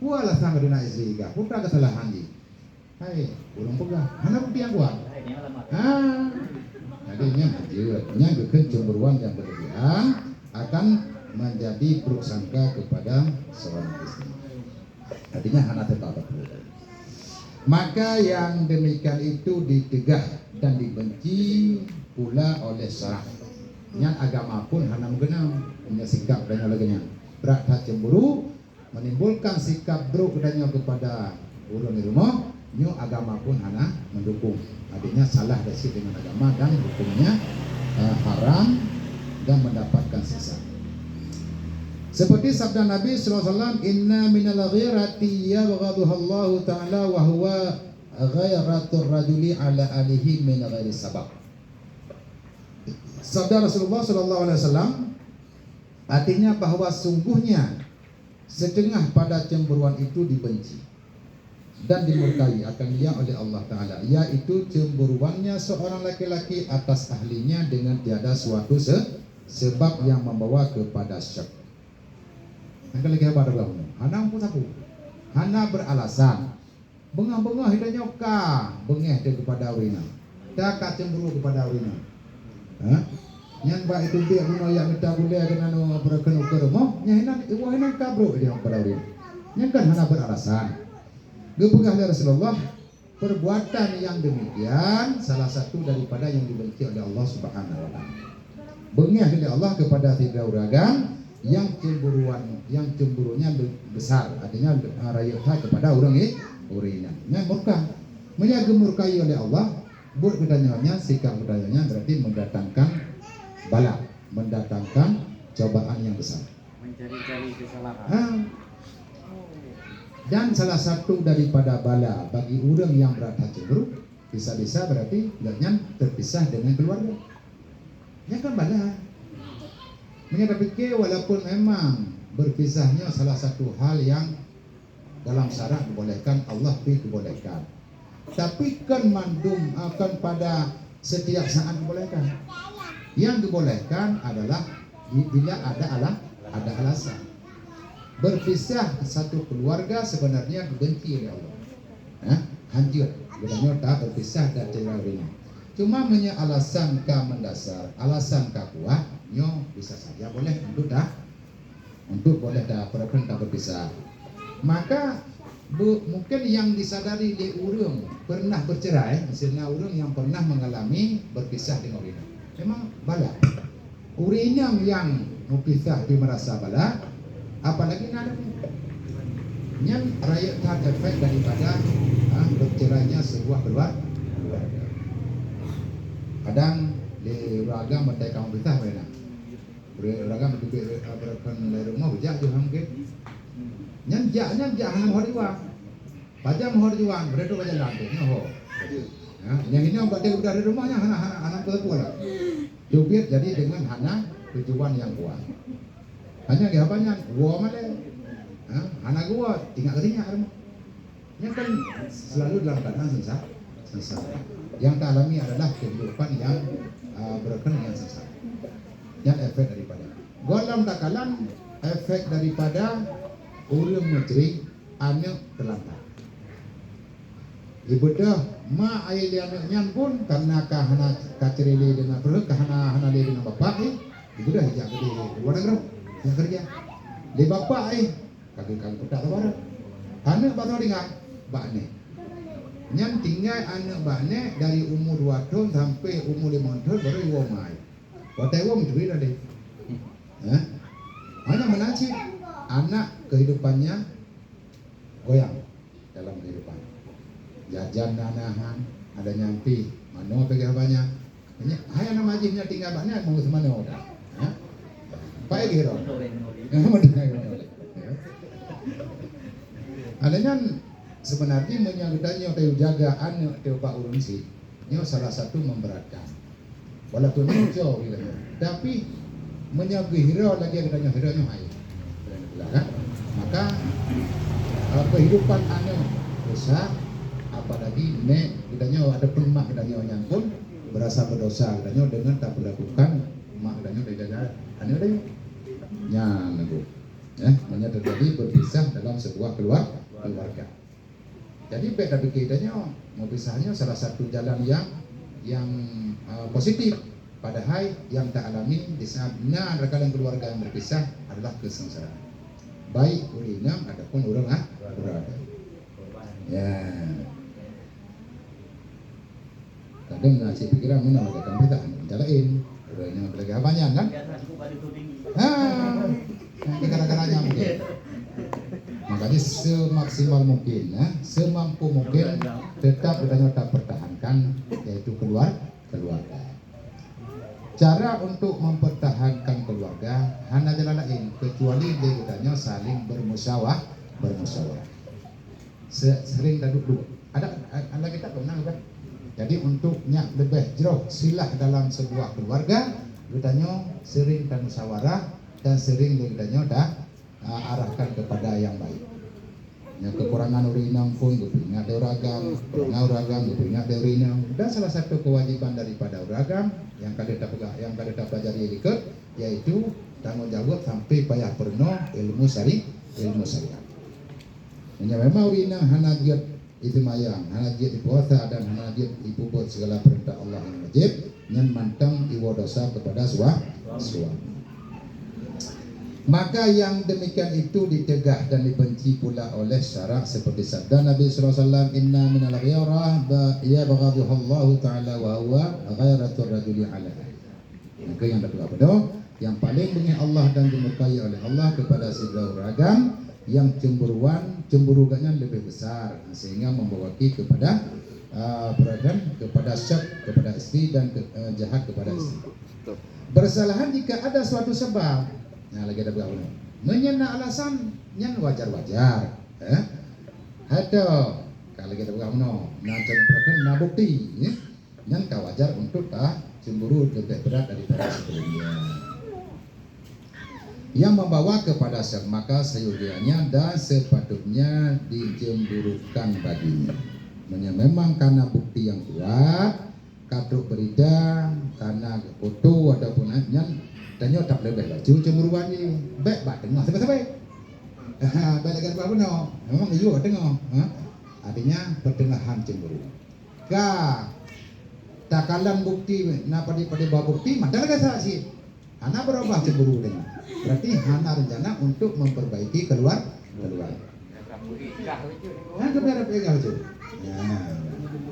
Gua alasan kena istri gak. Putra kesalahan di. Hai, urang pegah. Mana bukti yang kuat? Jadinya yang kecemburuan yang berlebihan akan menjadi buruk sangka kepada seorang istri. Artinya anak tetap betul. Maka yang demikian itu ditegah dan dibenci pula oleh syarah. Yang agama pun hana mengenal punya sikap dan lainnya. Berat cemburu menimbulkan sikap buruk dan kepada orang di rumah. Nyo agama pun hana mendukung. Artinya salah dasar dengan agama dan hukumnya haram dan mendapatkan siksa. Seperti sabda Nabi SAW, Inna minal ghirati yabghaduha Allah Ta'ala wa huwa ghairatul rajuli ala alihi min ghairi sabab. Sabda Rasulullah SAW artinya bahwa sungguhnya setengah pada cemburuan itu dibenci dan dimurkai akan dia oleh Allah Ta'ala, yaitu cemburuannya seorang laki-laki atas ahlinya dengan tiada suatu sebab yang membawa kepada syak. Yang lagi hebat adalah hana pun sapu, hana beralasan, bengah-bengah hidupnya bengeh dia kepada awina, tak cemburu kepada awina. Yang baik itu dia guna yang minta boleh dengan berken ukur mo, yang hinan kabro dia kepada awina. Yang kan hana beralasan. Gepegah dari Rasulullah, perbuatan yang demikian salah satu daripada yang dibenci oleh Allah Subhanahu wa taala. Bengih oleh Allah kepada tiga uragan yang cemburunya besar, artinya rayuha kepada orang urinan. Yang murka, gemurkai oleh Allah, buat kedanyanya, sikap kedanyanya berarti mendatangkan bala, mendatangkan cobaan yang besar. Mencari-cari kesalahan. Dan salah satu daripada bala bagi orang yang berada cemburu bisa-bisa berarti jangan terpisah dengan keluarga. Ini kan bala. Menyadap fikir walaupun memang berpisahnya salah satu hal yang dalam syarak dibolehkan, Allah dibolehkan. Tapi kan mandum akan pada setiap saat dibolehkan. Yang dibolehkan adalah bila ada alasan. Berpisah satu keluarga sebenarnya dibenci oleh Allah. Hancur. Sebenarnya tak berpisah dan cerai. Cuma punya alasan ka mendasar, alasan ka kuat, nyo bisa saja boleh untuk boleh dah perkara berpisah. Maka mungkin yang disadari di urang pernah bercerai, misalnya urang yang pernah mengalami berpisah dengan urang. Memang bala. Urang yang berpisah dia merasa bala. Apalagi ada yang rakyat tak efek daripada bercerainya sebuah keluarga. Kadang di ragam mentai kaum kita mana? Ragam berdua berkan dari rumah bejak juga mungkin. Yang hanam hari wang, pajam hari wang berada pada lantai, nyoho. Yang ini orang berada dari rumahnya anak berpula. Jubir jadi dengan hana tujuan yang kuat. Hanya jawabannya, gua mana? Anak gua tinggal kerja rumah. Ini kan selalu dalam keadaan sengsara. Yang tak alami adalah kehidupan yang berkena yang sengsara. Yang efek daripada. Gua dalam takalan efek daripada urang menteri anak terlantar. Ibu dah ma ayah dia anaknya pun karena kahana kacerili dengan perlu kahana dengan bapak ibu dah hijab di luar negeri. Yang kerja di bapak kaki petak barang anak baru dengan bakne yang tinggal anak bakne dari umur 2 tahun sampai umur 5 tahun baru iwamai watai wong curi dah deh Hanya menasib anak kehidupannya goyang dalam kehidupan. Jajan danahan, ada nyampi, mana pegang banyak. Hanya nama ajibnya tinggal banyak mau semana orang. Pak Egiro. Adanya sebenarnya menyangkutannya atau jagaan atau Pak Urun sih, ini salah satu memberatkan. Walaupun jauh gitu, tapi menyangkut hero lagi adanya hero nya air. Kan? Maka kehidupan anu dosa apalagi nek adanya ada pemak adanya yang pun berasa berdosa adanya dengan tak berlakukan mak adanya jaga anu adanya nyago. Hanya terjadi berpisah dalam sebuah keluarga. Jadi beda pikirnya mau pisahnya salah satu jalan yang positif. Padahal yang tak alami di saatnya rekan keluarga yang berpisah adalah kesengsaraan. Baik urinam adapun orang berada. Ya. Kadang ngasih pikiran mana ada kan kita jalain. Urangnya lagi apanya kan? Gara-garanya mungkin. Makanya semaksimal mungkin, semampu mungkin tetap pertahankan yaitu keluarga. Cara untuk mempertahankan keluarga hanya jalan lain kecuali dia saling bermusyawarah. Sering duduk. Ada kita pernah kan? Jadi untuknya lebih jauh silah dalam sebuah keluarga, kita sering dan musyawarah dan sering kita arahkan kepada yang baik. Ya, kekurangan urinam pun ingat uragam, ingat urinam. Dan salah satu kewajiban daripada uragam yang kada pelajari ikut yaitu tanggung jawab sampai payah penuh ilmu syariat. Hanya memang urinam hanajiat itu mayang, hanajiat puasa dan hanajiat ibu buat segala perintah Allah yang wajib, yang mantang iwa dosa kepada suami. Maka yang demikian itu ditegah dan dibenci pula oleh syarak seperti sabda Nabi sallallahu alaihi wasallam, inna minal ghirah ya baghaduhu Allah taala wa huwa ghairatur rajuli ala. Maka yang kedua yang paling bengih Allah dan dimurkai oleh Allah kepada segala ragam yang cemburuannya lebih besar sehingga membawa kepada kepada syak kepada istri dan jahat kepada istri. Bersalahan jika ada suatu sebab. Nah, lagi ada berapa? Menyena alasan yang wajar-wajar. Ada kalau kita berapa? Nah bukti, yang tak wajar untuk cemburu lebih berat daripada sebelumnya. Yang membawa kepada maka seyogianya dan sepatutnya dicemburukan baginya. Memang karena bukti yang kuat, kaduk berida karena foto ataupun yang dan nyo tak lebih laju cemburuan ni baik bak tengah sampai baik lagi apa no memang iyo tengah artinya pertengahan cemburu takalan bukti na pada bawa bukti mandal ka saksi hana berubah cemburu dengan berarti hana rencana untuk memperbaiki keluar kepada pegang tu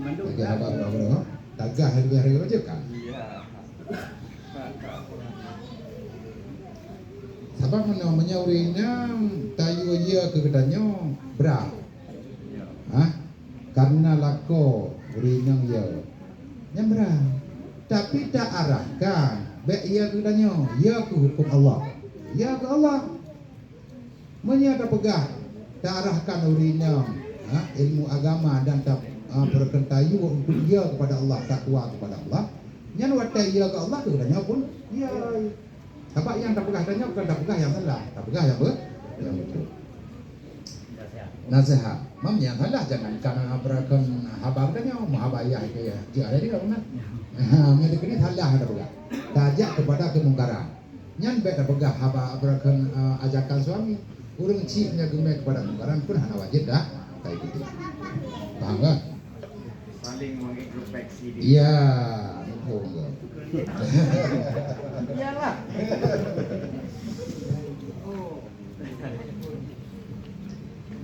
bagi apa tagah hari macam kan sebab menyaurinya tayu dia kegetanya berat. Karena lako urinang dia yang berat. Tapi tak arahkan baik ia kegetanya ia ke hukum Allah. Ya ke Allah. Menyata pegah tak arahkan urinang ilmu agama dan tak berkentayu untuk dia kepada Allah, takwa kepada Allah. Yang watai ia ke Allah kegetanya pun ya. Apa yang tak pegah tanya bukan tak pegah yang salah, tak pegah yang betul. Nasihat, mam yang salah jangan karena berakan habang tanya mahaba ayah itu ya. Jika ada di mana? Yang dikini salah ada pegah. Tajak kepada kemungkaran. Yang baik tak pegah haba berakan ajakan suami. Urang cipnya gemai kepada kemungkaran pun hana wajib dah kayak gitu. Paham tak? Saling mengintrospeksi diri. Iya, betul. Iyalah.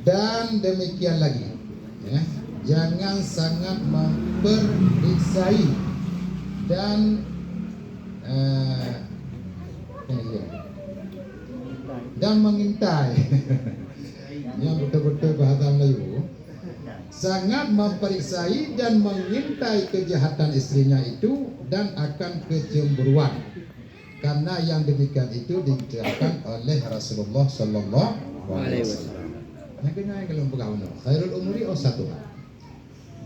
Dan demikian lagi, ya, jangan sangat memperdiksai dan dan mengintai. Yang betul-betul bahasa Melayu, sangat memperiksai dan mengintai kejahatan istrinya itu dan akan kecemburuan. Karena yang demikian itu diterangkan oleh Rasulullah sallallahu alaihi wasallam. Yang kena yang kalau bergaul, khairul umuri awsatuha.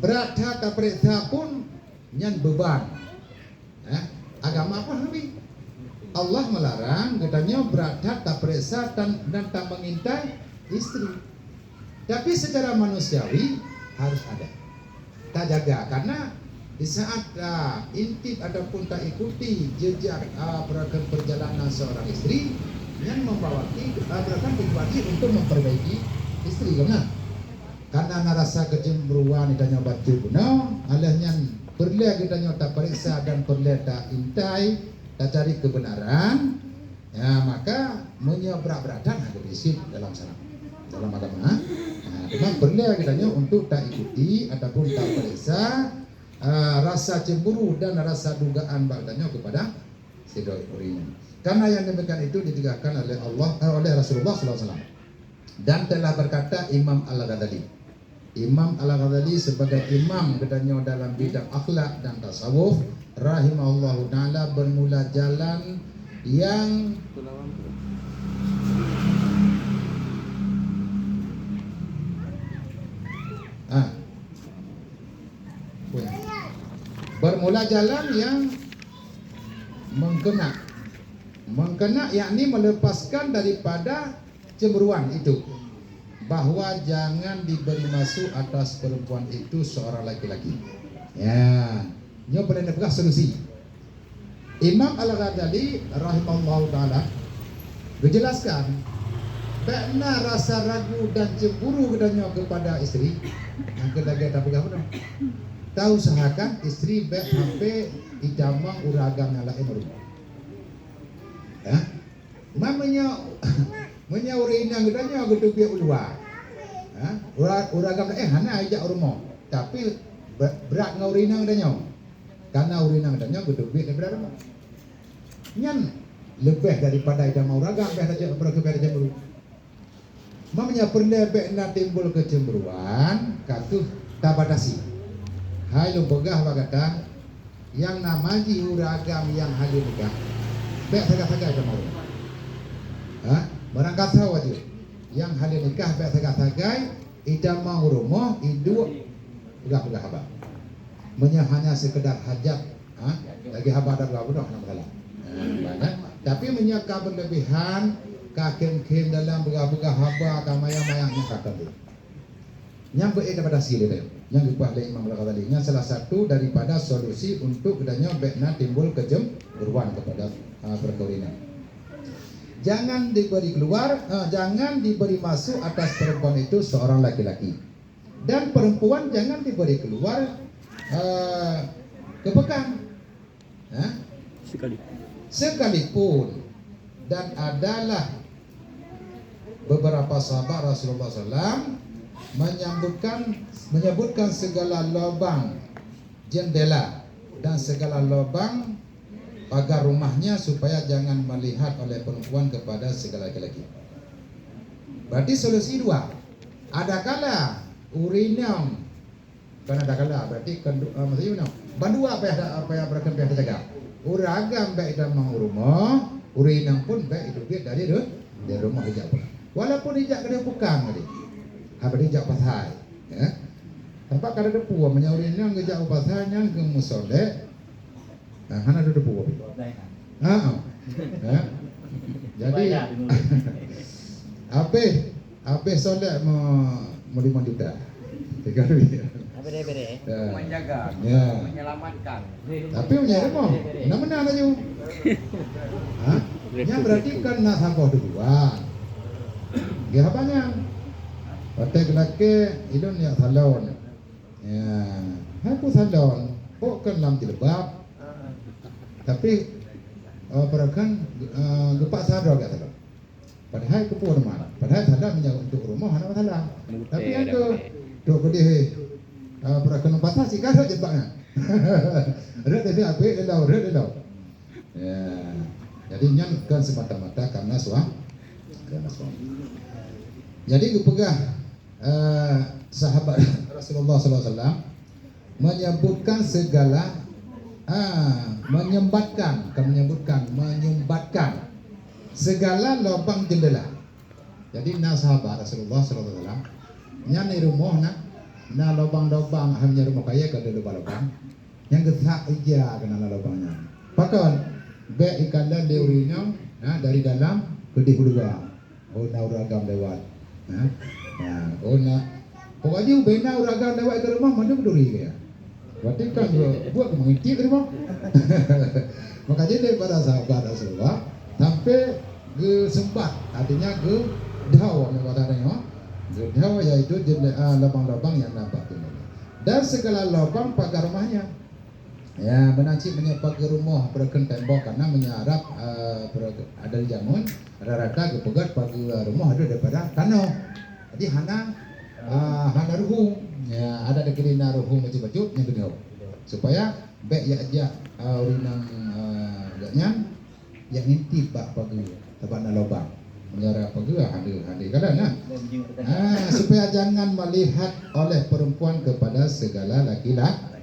Berat tak periksa pun nyan beban. Agama apa lebih? Allah melarang katanya berat tak periksa dan tak mengintai istri. Tapi secara manusiawi harus ada. Tak jaga karena di saat intip ataupun tak ikuti jejak perjalanan seorang istri yang membawaki akan berwajib untuk memperbaiki istri karena rasa kecemburuan ditanya batu guna alahnya perlu kita tak periksa dan perlu tak intai tak cari kebenaran ya maka menyeberang-beratan ada prinsip dalam sana dalam agama. Memang perlu kita untuk tak ikuti ataupun tak periksa rasa cemburu dan rasa dugaan bagdanya kepada si doi. Karena yang demikian itu ditegakkan oleh oleh Rasulullah SAW. Dan telah berkata Imam Al-Ghazali. Imam Al-Ghazali sebagai imam katanya dalam bidang akhlak dan tasawuf, rahimahullahu taala bermula jalan yang bermula jalan yang mengkena yakni melepaskan daripada cemburuan itu, bahwa jangan diberi masuk atas perempuan itu seorang laki-laki. Ya, ini pernah pegang solusi. Imam Al-Ghazali rahimahullah taala menjelaskan karena rasa ragu dan cemburu kepada istri, yang kedua tak pegang benar. Tahu usahakan istri baik sampai ijamah uragam yang lain rumah. Ya, mamanya urina gedanya gedung biar ulua. Uragam hana ajak rumah. Tapi berat ngau urina gedanya. Karena urina gedanya gedung biar daripada rumah. Nyan lebih daripada ijamah uragam biar saja berkepada cemburu. Mamanya perlebek nak timbul kecemburuan katuh tabatasi. Hai lumpegah bagata yang namanya uragam yang hadir nikah. Baik sagak-sagak ijamah uragam. Barang kata wajib yang hadir nikah baik sagak-sagak ijamah rumah itu udah haba. Hanya sekedar hajat, lagi haba ada berapa dah nak salah. Tapi menyaka berlebihan kakem-kem dalam begah-begah haba kamayang-mayangnya kata tu. Yang daripada sini dia. Yang dipah oleh Imam Al-Ghazali. Yang salah satu daripada solusi untuk kedanya bekna timbul kecemburuan kepada perkawinan. Jangan diberi keluar, jangan diberi masuk atas perempuan itu seorang laki-laki. Dan perempuan jangan diberi keluar ke pekan. Sekalipun. Dan adalah beberapa sahabat Rasulullah SAW menyebutkan segala lubang jendela dan segala lubang pagar rumahnya supaya jangan melihat oleh perempuan kepada segala laki-laki. Berarti solusi dua. Ada kala urinam, kan ada kala berarti maksudnya bandua apa yang berkembang jaga. Uragam baik dalam rumah, urinam pun baik itu dari rumah hijab pun. Walaupun hijab kena bukan tadi. Apa hijab pasai, ya. Tempat kada depu menyaurinnya ngejak pasainya ke musoleh. Nah, hana ada depu. Jadi apa soleh mau 5 juta. 3 duit. Bere-bere. Menjaga, menyelamatkan. Tapi menyerah mau. Mana aja. Yang berarti kan nak sampah duluan. Dia apanya? Pakai laki itu ni salon. Ya, aku salon. Bukan lam jilbab. Tapi perakan gepak sadar kat salon. Padahal aku pun mana. Padahal sadar menyangkut untuk rumah mana masalah. Tapi yang tu dok gede perakan batasi kan jilbabnya. Red dia apa? Red. Ya. Jadi nyan kan semata-mata karena Kerana suami. Jadi kepegah sahabat Rasulullah SAW menyebutkan segala menyumbatkan segala lubang jendela. Jadi na sahabat Rasulullah SAW nya ni rumah na lubang-lubang hanya rumah kaya kada lubang-lubang yang gesak ija kena lubangnya. Pakan be ikan dan deurinya dari dalam ke di luar. Oh na uragam lewat. Oh na pokoknya bena uragam lewat ke rumah mana berduri ya. Berarti kan buat menginti ke rumah. Makanya daripada sahabat Rasulullah sampai ke sempat, artinya ke daw yang katanya, ke daw yaitu lubang-lubang yang nampak itu. Dan segala lubang pagar rumahnya. Ya, menancip menyapa ke rumah perken tembok karena menyarap ada jamun rata-rata kepegat pagi rumah ada daripada tanah. Jadi hana ruhung. Ya, ada dekelina ruhung baju-baju yang kedua. Supaya baik ya aja urinang gaknya yang intip bak pagi tepat lubang. Menyarap pagi handi kadang supaya jangan melihat oleh perempuan kepada segala laki-laki.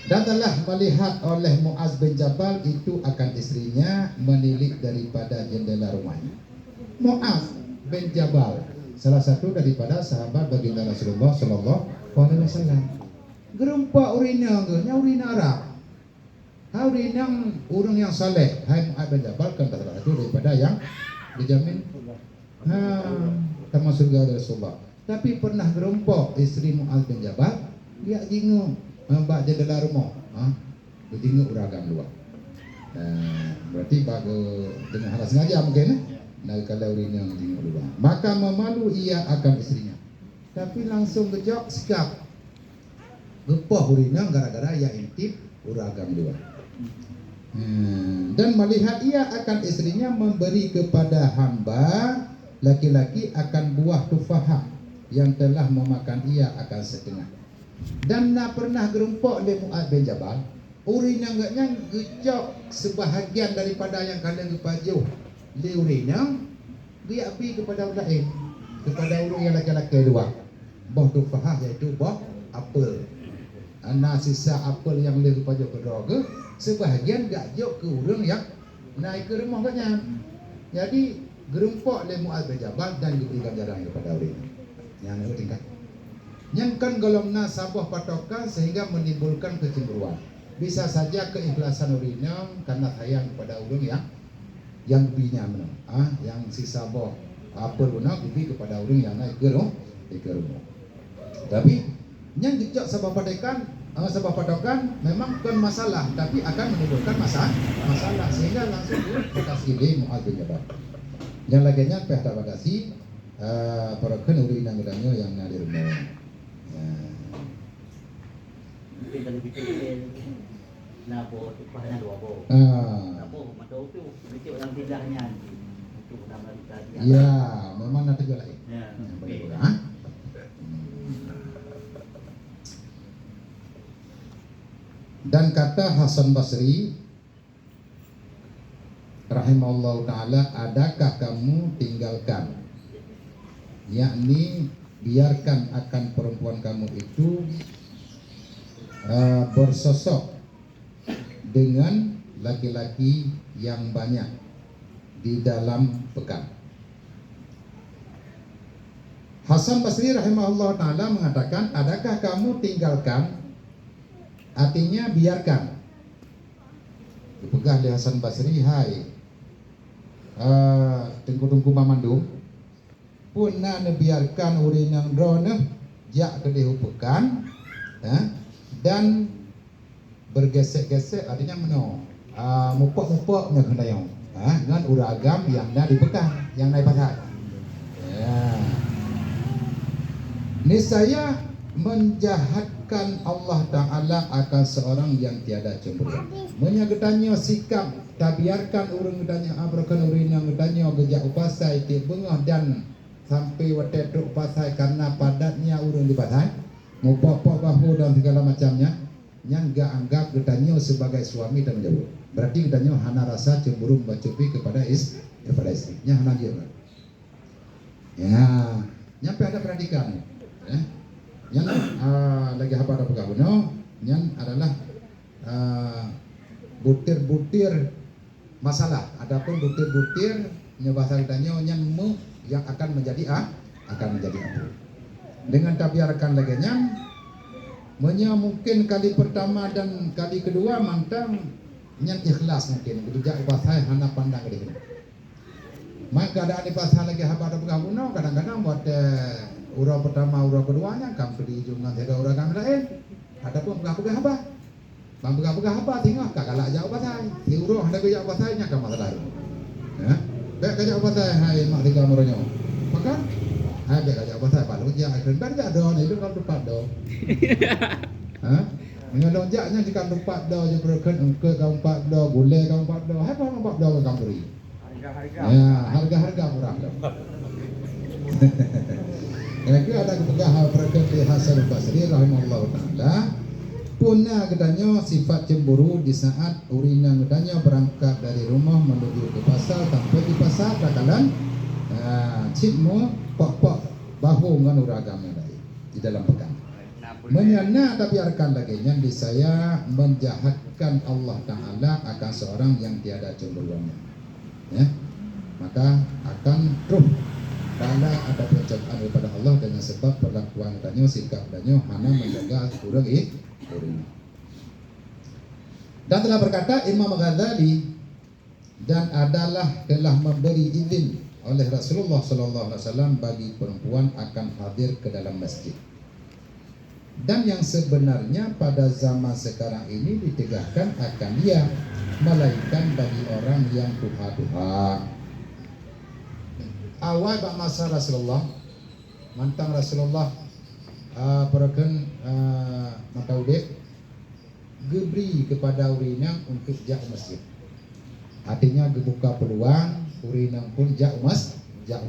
Dan telah melihat oleh Muaz bin Jabal itu akan istrinya menilik daripada jendela rumahnya. Muaz bin Jabal salah satu daripada sahabat baginda Rasulullah sallallahu alaihi wasallam. Gerumpa urina Arab. Urina orang yang saleh. Hai Muaz bin Jabal kan salah satu daripada yang dijamin termasuk surga Rasulullah. Tapi pernah gerumpa istri Muaz bin Jabal dia jingung mbak jendela rumah, berjenguk uragam luar. Berarti bagus dengan hal sengaja mungkin. Kalau urina jenguk luar, maka memalu ia akan istrinya. Tapi langsung kejok sikap. Gepah urina gara-gara ia intip uragam luar. Dan melihat ia akan istrinya memberi kepada hamba laki-laki akan buah tufahah yang telah memakan ia akan setengah. Dan nak pernah gerumpak oleh Muaz bin Jabal, urina enggaknya gejok sebahagian daripada yang kalian gepajuh. Le urina dia api kepada orang lain, kepada orang yang laki-laki dua. Buah tufahah iaitu buah apel. Ana sisa apel yang le gepajuh ke droga, sebahagian gajok ke orang yang naik ke rumah katnya. Jadi gerumpak oleh Muaz bin Jabal dan diberikan ganjaran kepada urina. Yang itu tingkat. Yang kan golongna sabuah patokan sehingga menimbulkan kecemburuan. Bisa saja keikhlasan urina karena sayang kepada orang yang binya menang. Yang sisa boh apa guna bibi kepada orang yang naik ke rumah. Tapi yang dicok sebab patokan memang bukan masalah, tapi akan menimbulkan masalah sehingga langsung dikasih di Muaz bin Jabal. Yang lainnya pihak tak bagasi para urina ngedanyo yang ada di rumah. Mungkin kalau bikin nabo tupahnya dua bo. Nabo mado tu bikin orang tidaknya untuk nama tadi. Ya, memang nanti jual lagi. Ya. Dan kata Hasan Basri rahimahullah taala, adakah kamu tinggalkan, yakni biarkan akan perempuan kamu itu bersosok dengan laki-laki yang banyak di dalam pekan. Hasan Basri rahimahullah taala mengatakan, adakah kamu tinggalkan, artinya biarkan. Dipegah oleh Hasan Basri, hai tengku-tengku mamandung pun nak biarkan urinang drone jak ke dihupukan dan bergesek-gesek, artinya meno mupok-mupok nya kendayong dengan uragam yang dah dipegang yang naik pasal. Niscaya menjahatkan Allah Ta'ala akan seorang yang tiada cemburu. Menyagetannya sikap tak biarkan orang gedanya abrakan urina gedanya gejak upasai ti bengah dan sampai watet upasai karena padatnya urang di pasai, mupok-pok bahu dan segala macamnya. yang gak anggap gedanyo sebagai suami dan menjauh. Berarti gedanyo hana rasa cemburu membacupi kepada istrinya hana dia. Ya, nyampe ada perhatikan. Ya. Yang lagi apa ada pegawai yang adalah butir-butir masalah. Adapun butir-butir bahasa gedanyo yang akan menjadi akan menjadi apa? Dengan tabiarkan lagi mungkin kali pertama dan kali kedua mantang yang ikhlas mungkin kerja bahasa hana pandang dia. Maka ada di pasal lagi haba ada bergabung kadang-kadang buat urau pertama urau keduanya kam di jungan ada urau kami lain. Adapun bergabung haba. Bang bergabung haba tengok kagak jauh pasal. Di urau ada jauh pasalnya kam masalah. Ya. Baik kajak pasal hai mak tiga moronyo. Maka hai baik kajak pasal pak lu dia akan bar ada itu kan tempat do. Ha? Dengan lonjaknya jika tempat do je berken engke kau empat do gule kau empat do. Hai kau empat do kau beri. Harga-harga. Ya, harga-harga murah. Mereka ada kepegahan Prakati Hasan Basri rahimahullah taala punna gedanyo sifat cemburu di saat urina gedanyo berangkat dari rumah menuju ke pasar sampai di pasar dakalan cikmu pok-pok bahu ngan uragam di dalam pekan. Menyana tapi arkan lagi yang di saya menjahatkan Allah Taala akan seorang yang tiada cemburuannya. Ya, maka akan truh karena ada pencobaan daripada Allah dengan sebab perlakuan danyo sikap danyo hana menjaga urang urang. Dan telah berkata Imam Ghazali dan adalah telah memberi izin oleh Rasulullah sallallahu alaihi wasallam bagi perempuan akan hadir ke dalam masjid. Dan yang sebenarnya pada zaman sekarang ini ditegakkan akan dia melainkan bagi orang yang tuha-tuha. Awal bak masa Rasulullah mantang Rasulullah perakan mataudek geberi kepada urinang untuk jak masjid. Artinya gebuka peluang urinang pun jak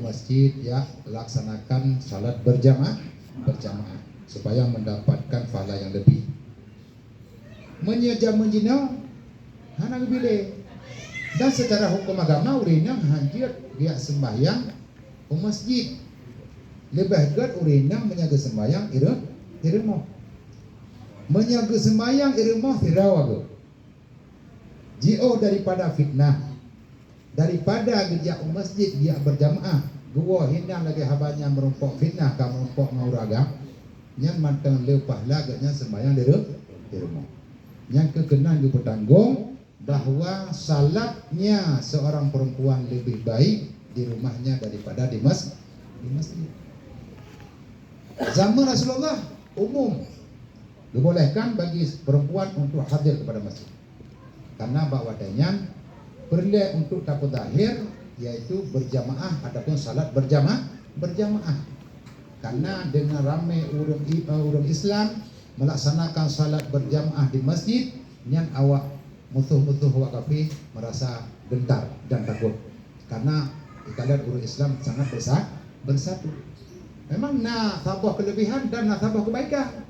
masjid ya laksanakan salat berjamaah supaya mendapatkan pahala yang lebih. Menyejam menjina hana gebile. Dan secara hukum agama urinang hadir dia sembahyang masjid. Lebih gad urinang menjaga sembahyang iremah. Menjaga sembahyang iremah tirawago. Jio daripada fitnah. Daripada kerja masjid dia berjamaah. Gua hina lagi habanya merumpok fitnah ka merumpok mauragam. Yang mantang lepah laganya sembahyang di rumah. Yang kekenan juga bertanggung bahwa salatnya seorang perempuan lebih baik di rumahnya daripada di masjid. Zaman Rasulullah umum dibolehkan bagi perempuan untuk hadir kepada masjid. Karena bawadanya perlu untuk takut zahir yaitu berjamaah ataupun salat berjamaah. Karena dengan ramai orang Islam melaksanakan salat berjamaah di masjid yang awak musuh-musuh wakafi merasa gentar dan takut karena ikatan umat Islam sangat bersatu. Memang nak sabah kelebihan dan nak sabah kebaikan.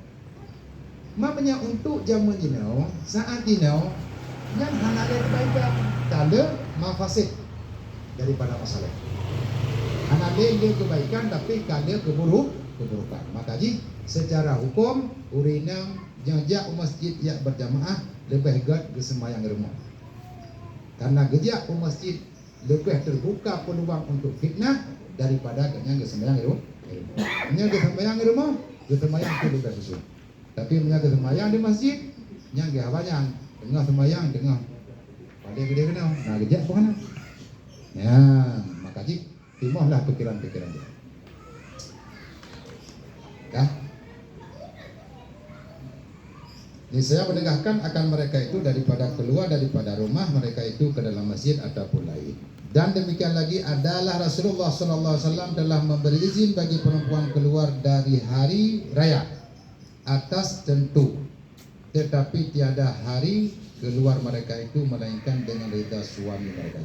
Maknanya untuk zaman ini saat ini yang hana ada kebaikan, tak mafasid daripada masalah. Hana ada kebaikan tapi kada keburukan. Maka secara hukum urinang jajak masjid yang berjamaah lebih gad ke sembahyang rumah. Karena gejak masjid lebih terbuka peluang untuk fitnah daripada kenyang ke sembahyang rumah. Nya ke sembahyang rumah, ke sembahyang itu lebih khusus. Tapi nya ke sembahyang di masjid, nya ke habayang tengah sembahyang tengah pada gede kena. Nah gejak bukan. Ya, maka timahlah pikiran-pikiran dia. Ya. Ini saya menegakkan akan mereka itu daripada keluar daripada rumah mereka itu ke dalam masjid ataupun lain. Dan demikian lagi adalah Rasulullah SAW telah memberi izin bagi perempuan keluar dari hari raya atas tentu, tetapi tiada hari keluar mereka itu melainkan dengan ridha suami mereka.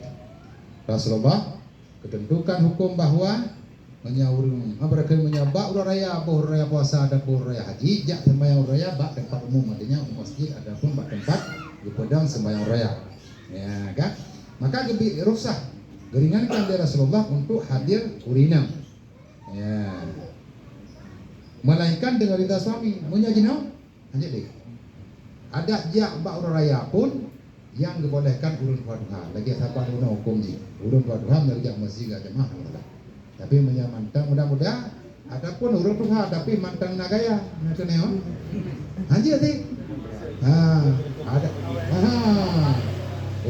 Rasulullah ketentukan hukum bahwa menyawurung abarakan menyabak raya apa raya puasa ada pun raya haji jak sembahyang raya bak tempat umum adanya masjid ada pun bak tempat di pedang sembahyang raya ya kan maka lebih ruksah geringankan dari Rasulullah untuk hadir urinam ya melainkan dengan rida suami menyajinau hanya deh ada jak bak raya pun yang dibolehkan urun duha lagi sahabat guna hukum ni urun duha mengerja masjid gak jemaah tapi menyamantang mudah-mudah adapun urun duha tapi mantang nagaya macam ni anjir sih ada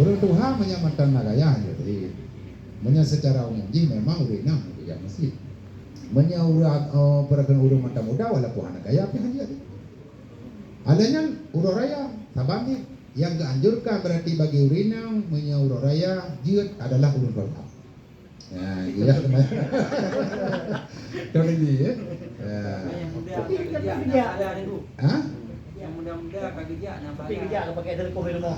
urun duha menyamantang nagaya jadi menya secara umum ji memang urinam ya masjid menya perakan urun mantang muda walaupun nagaya tapi anjir adanya urun raya sabani yang dianjurkan berarti bagi urinam menyau raya jihad adalah urun duha. Ya, iya teman. Tahu ini ya. Yang muda kerja ada itu. Hah? Yang muda kerja nampak. Tapi kerja pakai telepon ilmu.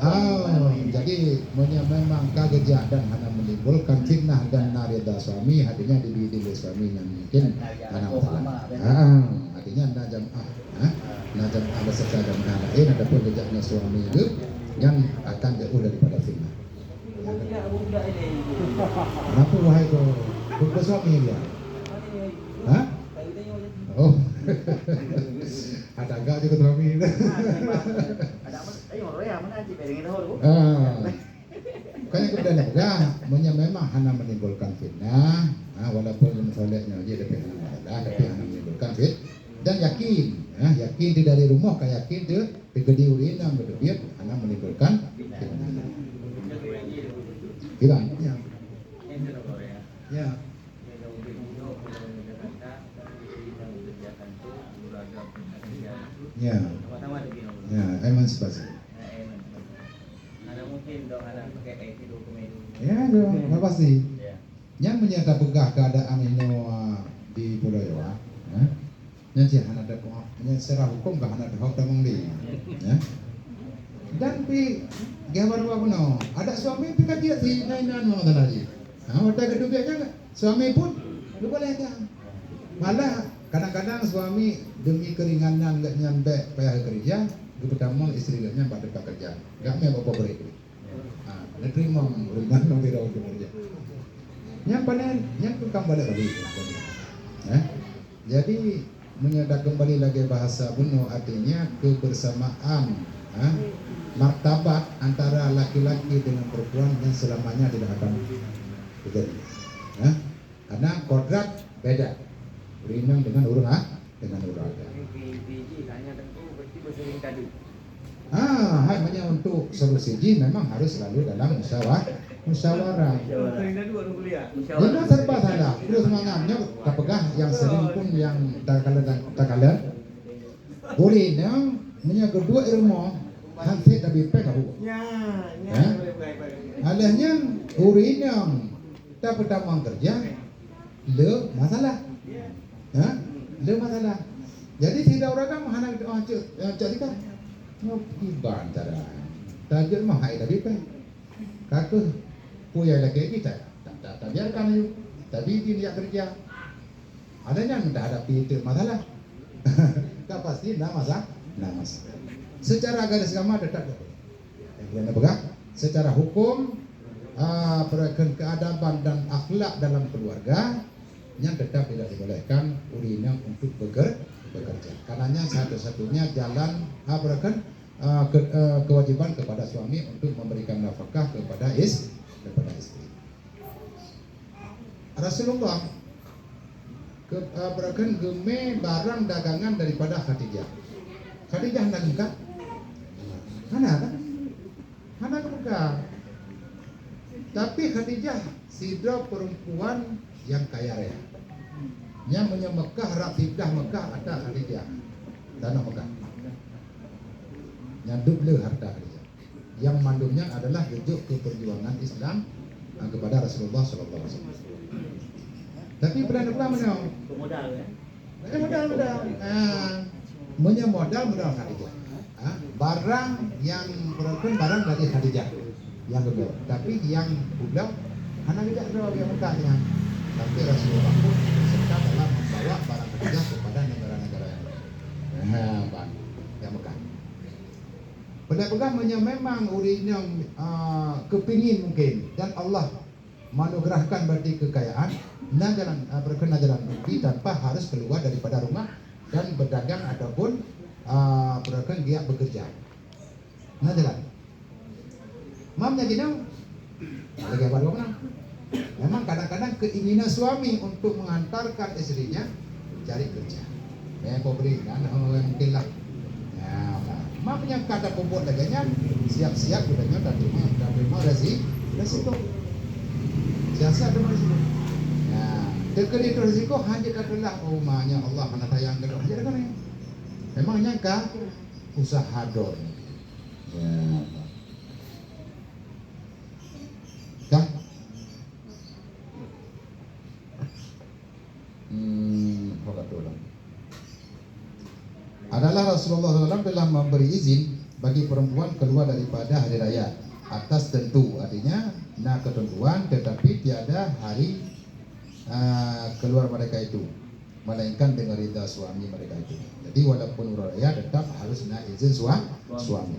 Jadi memang kageja dan hanya menimbulkan fitnah dan narida suami hatinya dibidi suami yang mungkin anak artinya najam ada secara lain ada pun kejaknya suami itu yang akan jauh daripada fitnah. Kenapa wahai kau suami dia? Hah? Oh, ada enggak juga suami? Ada apa? Ayo ya mana aja beringin dahulu. Makanya kemudian juga memang hanya menimbulkan fitnah, walaupun solehnya dia lebih tapi hanya menimbulkan fitnah dan yakin tidak dari rumah kayak yakin dia pergi urinam berduit hanya menimbulkan fitnah. Gimana? Ya. Ya. Ya, emansipasi. Ya, itu pasti. Yang menyata pegah keadaan ini di Pulau Jawa, yang sih anak ada kok, yang secara hukum kah anak ada damang di, ya. Dan pi gambar apa no, ada suami pi kaji si nainan mau lagi. Ada keduanya suami pun lu boleh kan. Malah kadang-kadang suami demi keringanan nggak nyampe payah kerja, pertama istrinya pada pekerja, nggak mau apa beri. Terima ringan nong tidak untuk kerja. Yang panen, yang tukang balik lagi. Jadi menyedak kembali lagi bahasa bunuh artinya kebersamaan, martabat antara laki-laki dengan perempuan yang selamanya tidak akan terjadi. Karena kodrat beda, urinam dengan urang dengan urang. Hanya untuk solusi memang harus selalu dalam musyawarah. Ini serba salah. Terus semangatnya kapegah yang sering pun yang tak kalah. Boleh punya kedua ilmu hansip tapi pegang. Alahnya urinam tak pertama kerja le masalah. Le masalah. Jadi tidak orang mahana cerita. Iban cara. Tajur mah hai tadi pe. Kakek puya lagi kita. Tak biarkan ayo. Tapi dia kerja. Adanya tidak ada itu masalah. Tak pasti nak masalah. Secara garis agama tetap. Yang pegang. Secara hukum keadaban dan akhlak dalam keluarga yang tetap tidak dibolehkan urinam untuk bekerja. Karenanya satu-satunya jalan kewajiban kepada suami untuk memberikan nafkah kepada istri. Rasulullah berikan geme barang dagangan daripada Khadijah. Khadijah hendak buka? Hana buka. Tapi Khadijah sidra perempuan yang kaya raya. Yang menyemekah Rafidah Mekah ada Khadijah tanah Mekah yang double harta Khadijah yang mandumnya adalah wujud keperjuangan Islam kepada Rasulullah SAW. Tapi berani pula Modal ya. Modal Khadijah. Barang yang berarti barang dari Khadijah yang kedua. Tapi yang budak anak tidak ada yang mukanya. Tapi Rasulullah pun mereka dalam membawa barang berharga kepada negara-negara yang lain. Yang Mekah. Pedagang-pedagangnya memang urinya kepingin mungkin, dan Allah manugerahkan berarti kekayaan, berkena jalan rugi tanpa harus keluar daripada rumah dan berdagang ataupun berdagang giat bekerja. Nah jalan. Mamnya gini, lagi apa menang? Memang kadang-kadang keinginan suami untuk mengantarkan istrinya cari kerja. Kau beri kan, mungkin lah. Ya, mamnya kata pembuat dagangnya siap-siap budanya dan terima resiko. Siap-siap terima resiko. Nah, terkena itu resiko hanya katalah, oh mahnya Allah mana tayang kedok aja kan ya. Memang nyangka usaha dor. Ya. Kah? Adalah Rasulullah SAW telah memberi izin bagi perempuan keluar daripada hari raya atas tentu, artinya ketentuan, tetapi tiada hari keluar mereka itu melainkan dengan ridha suami mereka itu. Jadi walaupun raya tetap harus izin suami.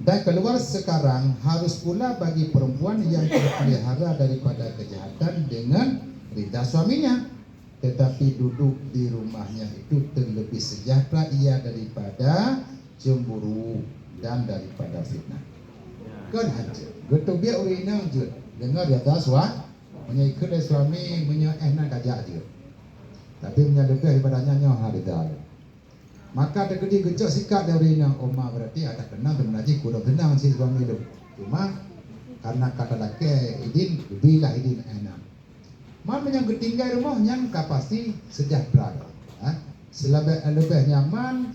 Dan keluar sekarang harus pula bagi perempuan yang terpelihara daripada kejahatan dengan ridha suaminya, tetapi duduk di rumahnya itu terlebih sejahtera ia daripada cemburu dan daripada fitnah. Kan aja. Getuk dia urina je. Dengar dia tak suami, menyikut suami enak aja je. Tapi lebih daripadanya nyoh harida. Maka terkedi gecok sikat dia urina oma berarti ada kenal teman aja kuda tenang si suami itu. Cuma karena kata laki idin bila idin enak. Mana yang ketinggai rumah nyangka pasti sejahtera, lebih nyaman,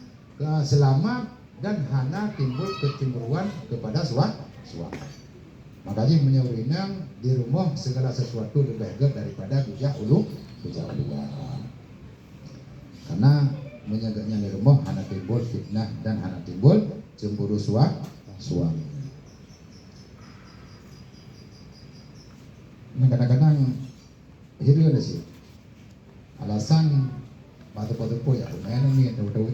selamat dan hana timbul kecemburuan kepada suami. Makanya menyurinang di rumah segala sesuatu lebih baik daripada bujak ulu. Karena menyegaknya di rumah hana timbul fitnah dan hana timbul cemburu suami. Nah, kadang-kadang hidup ada sih alasan batu-batu ya, pemain ini tahu-tahu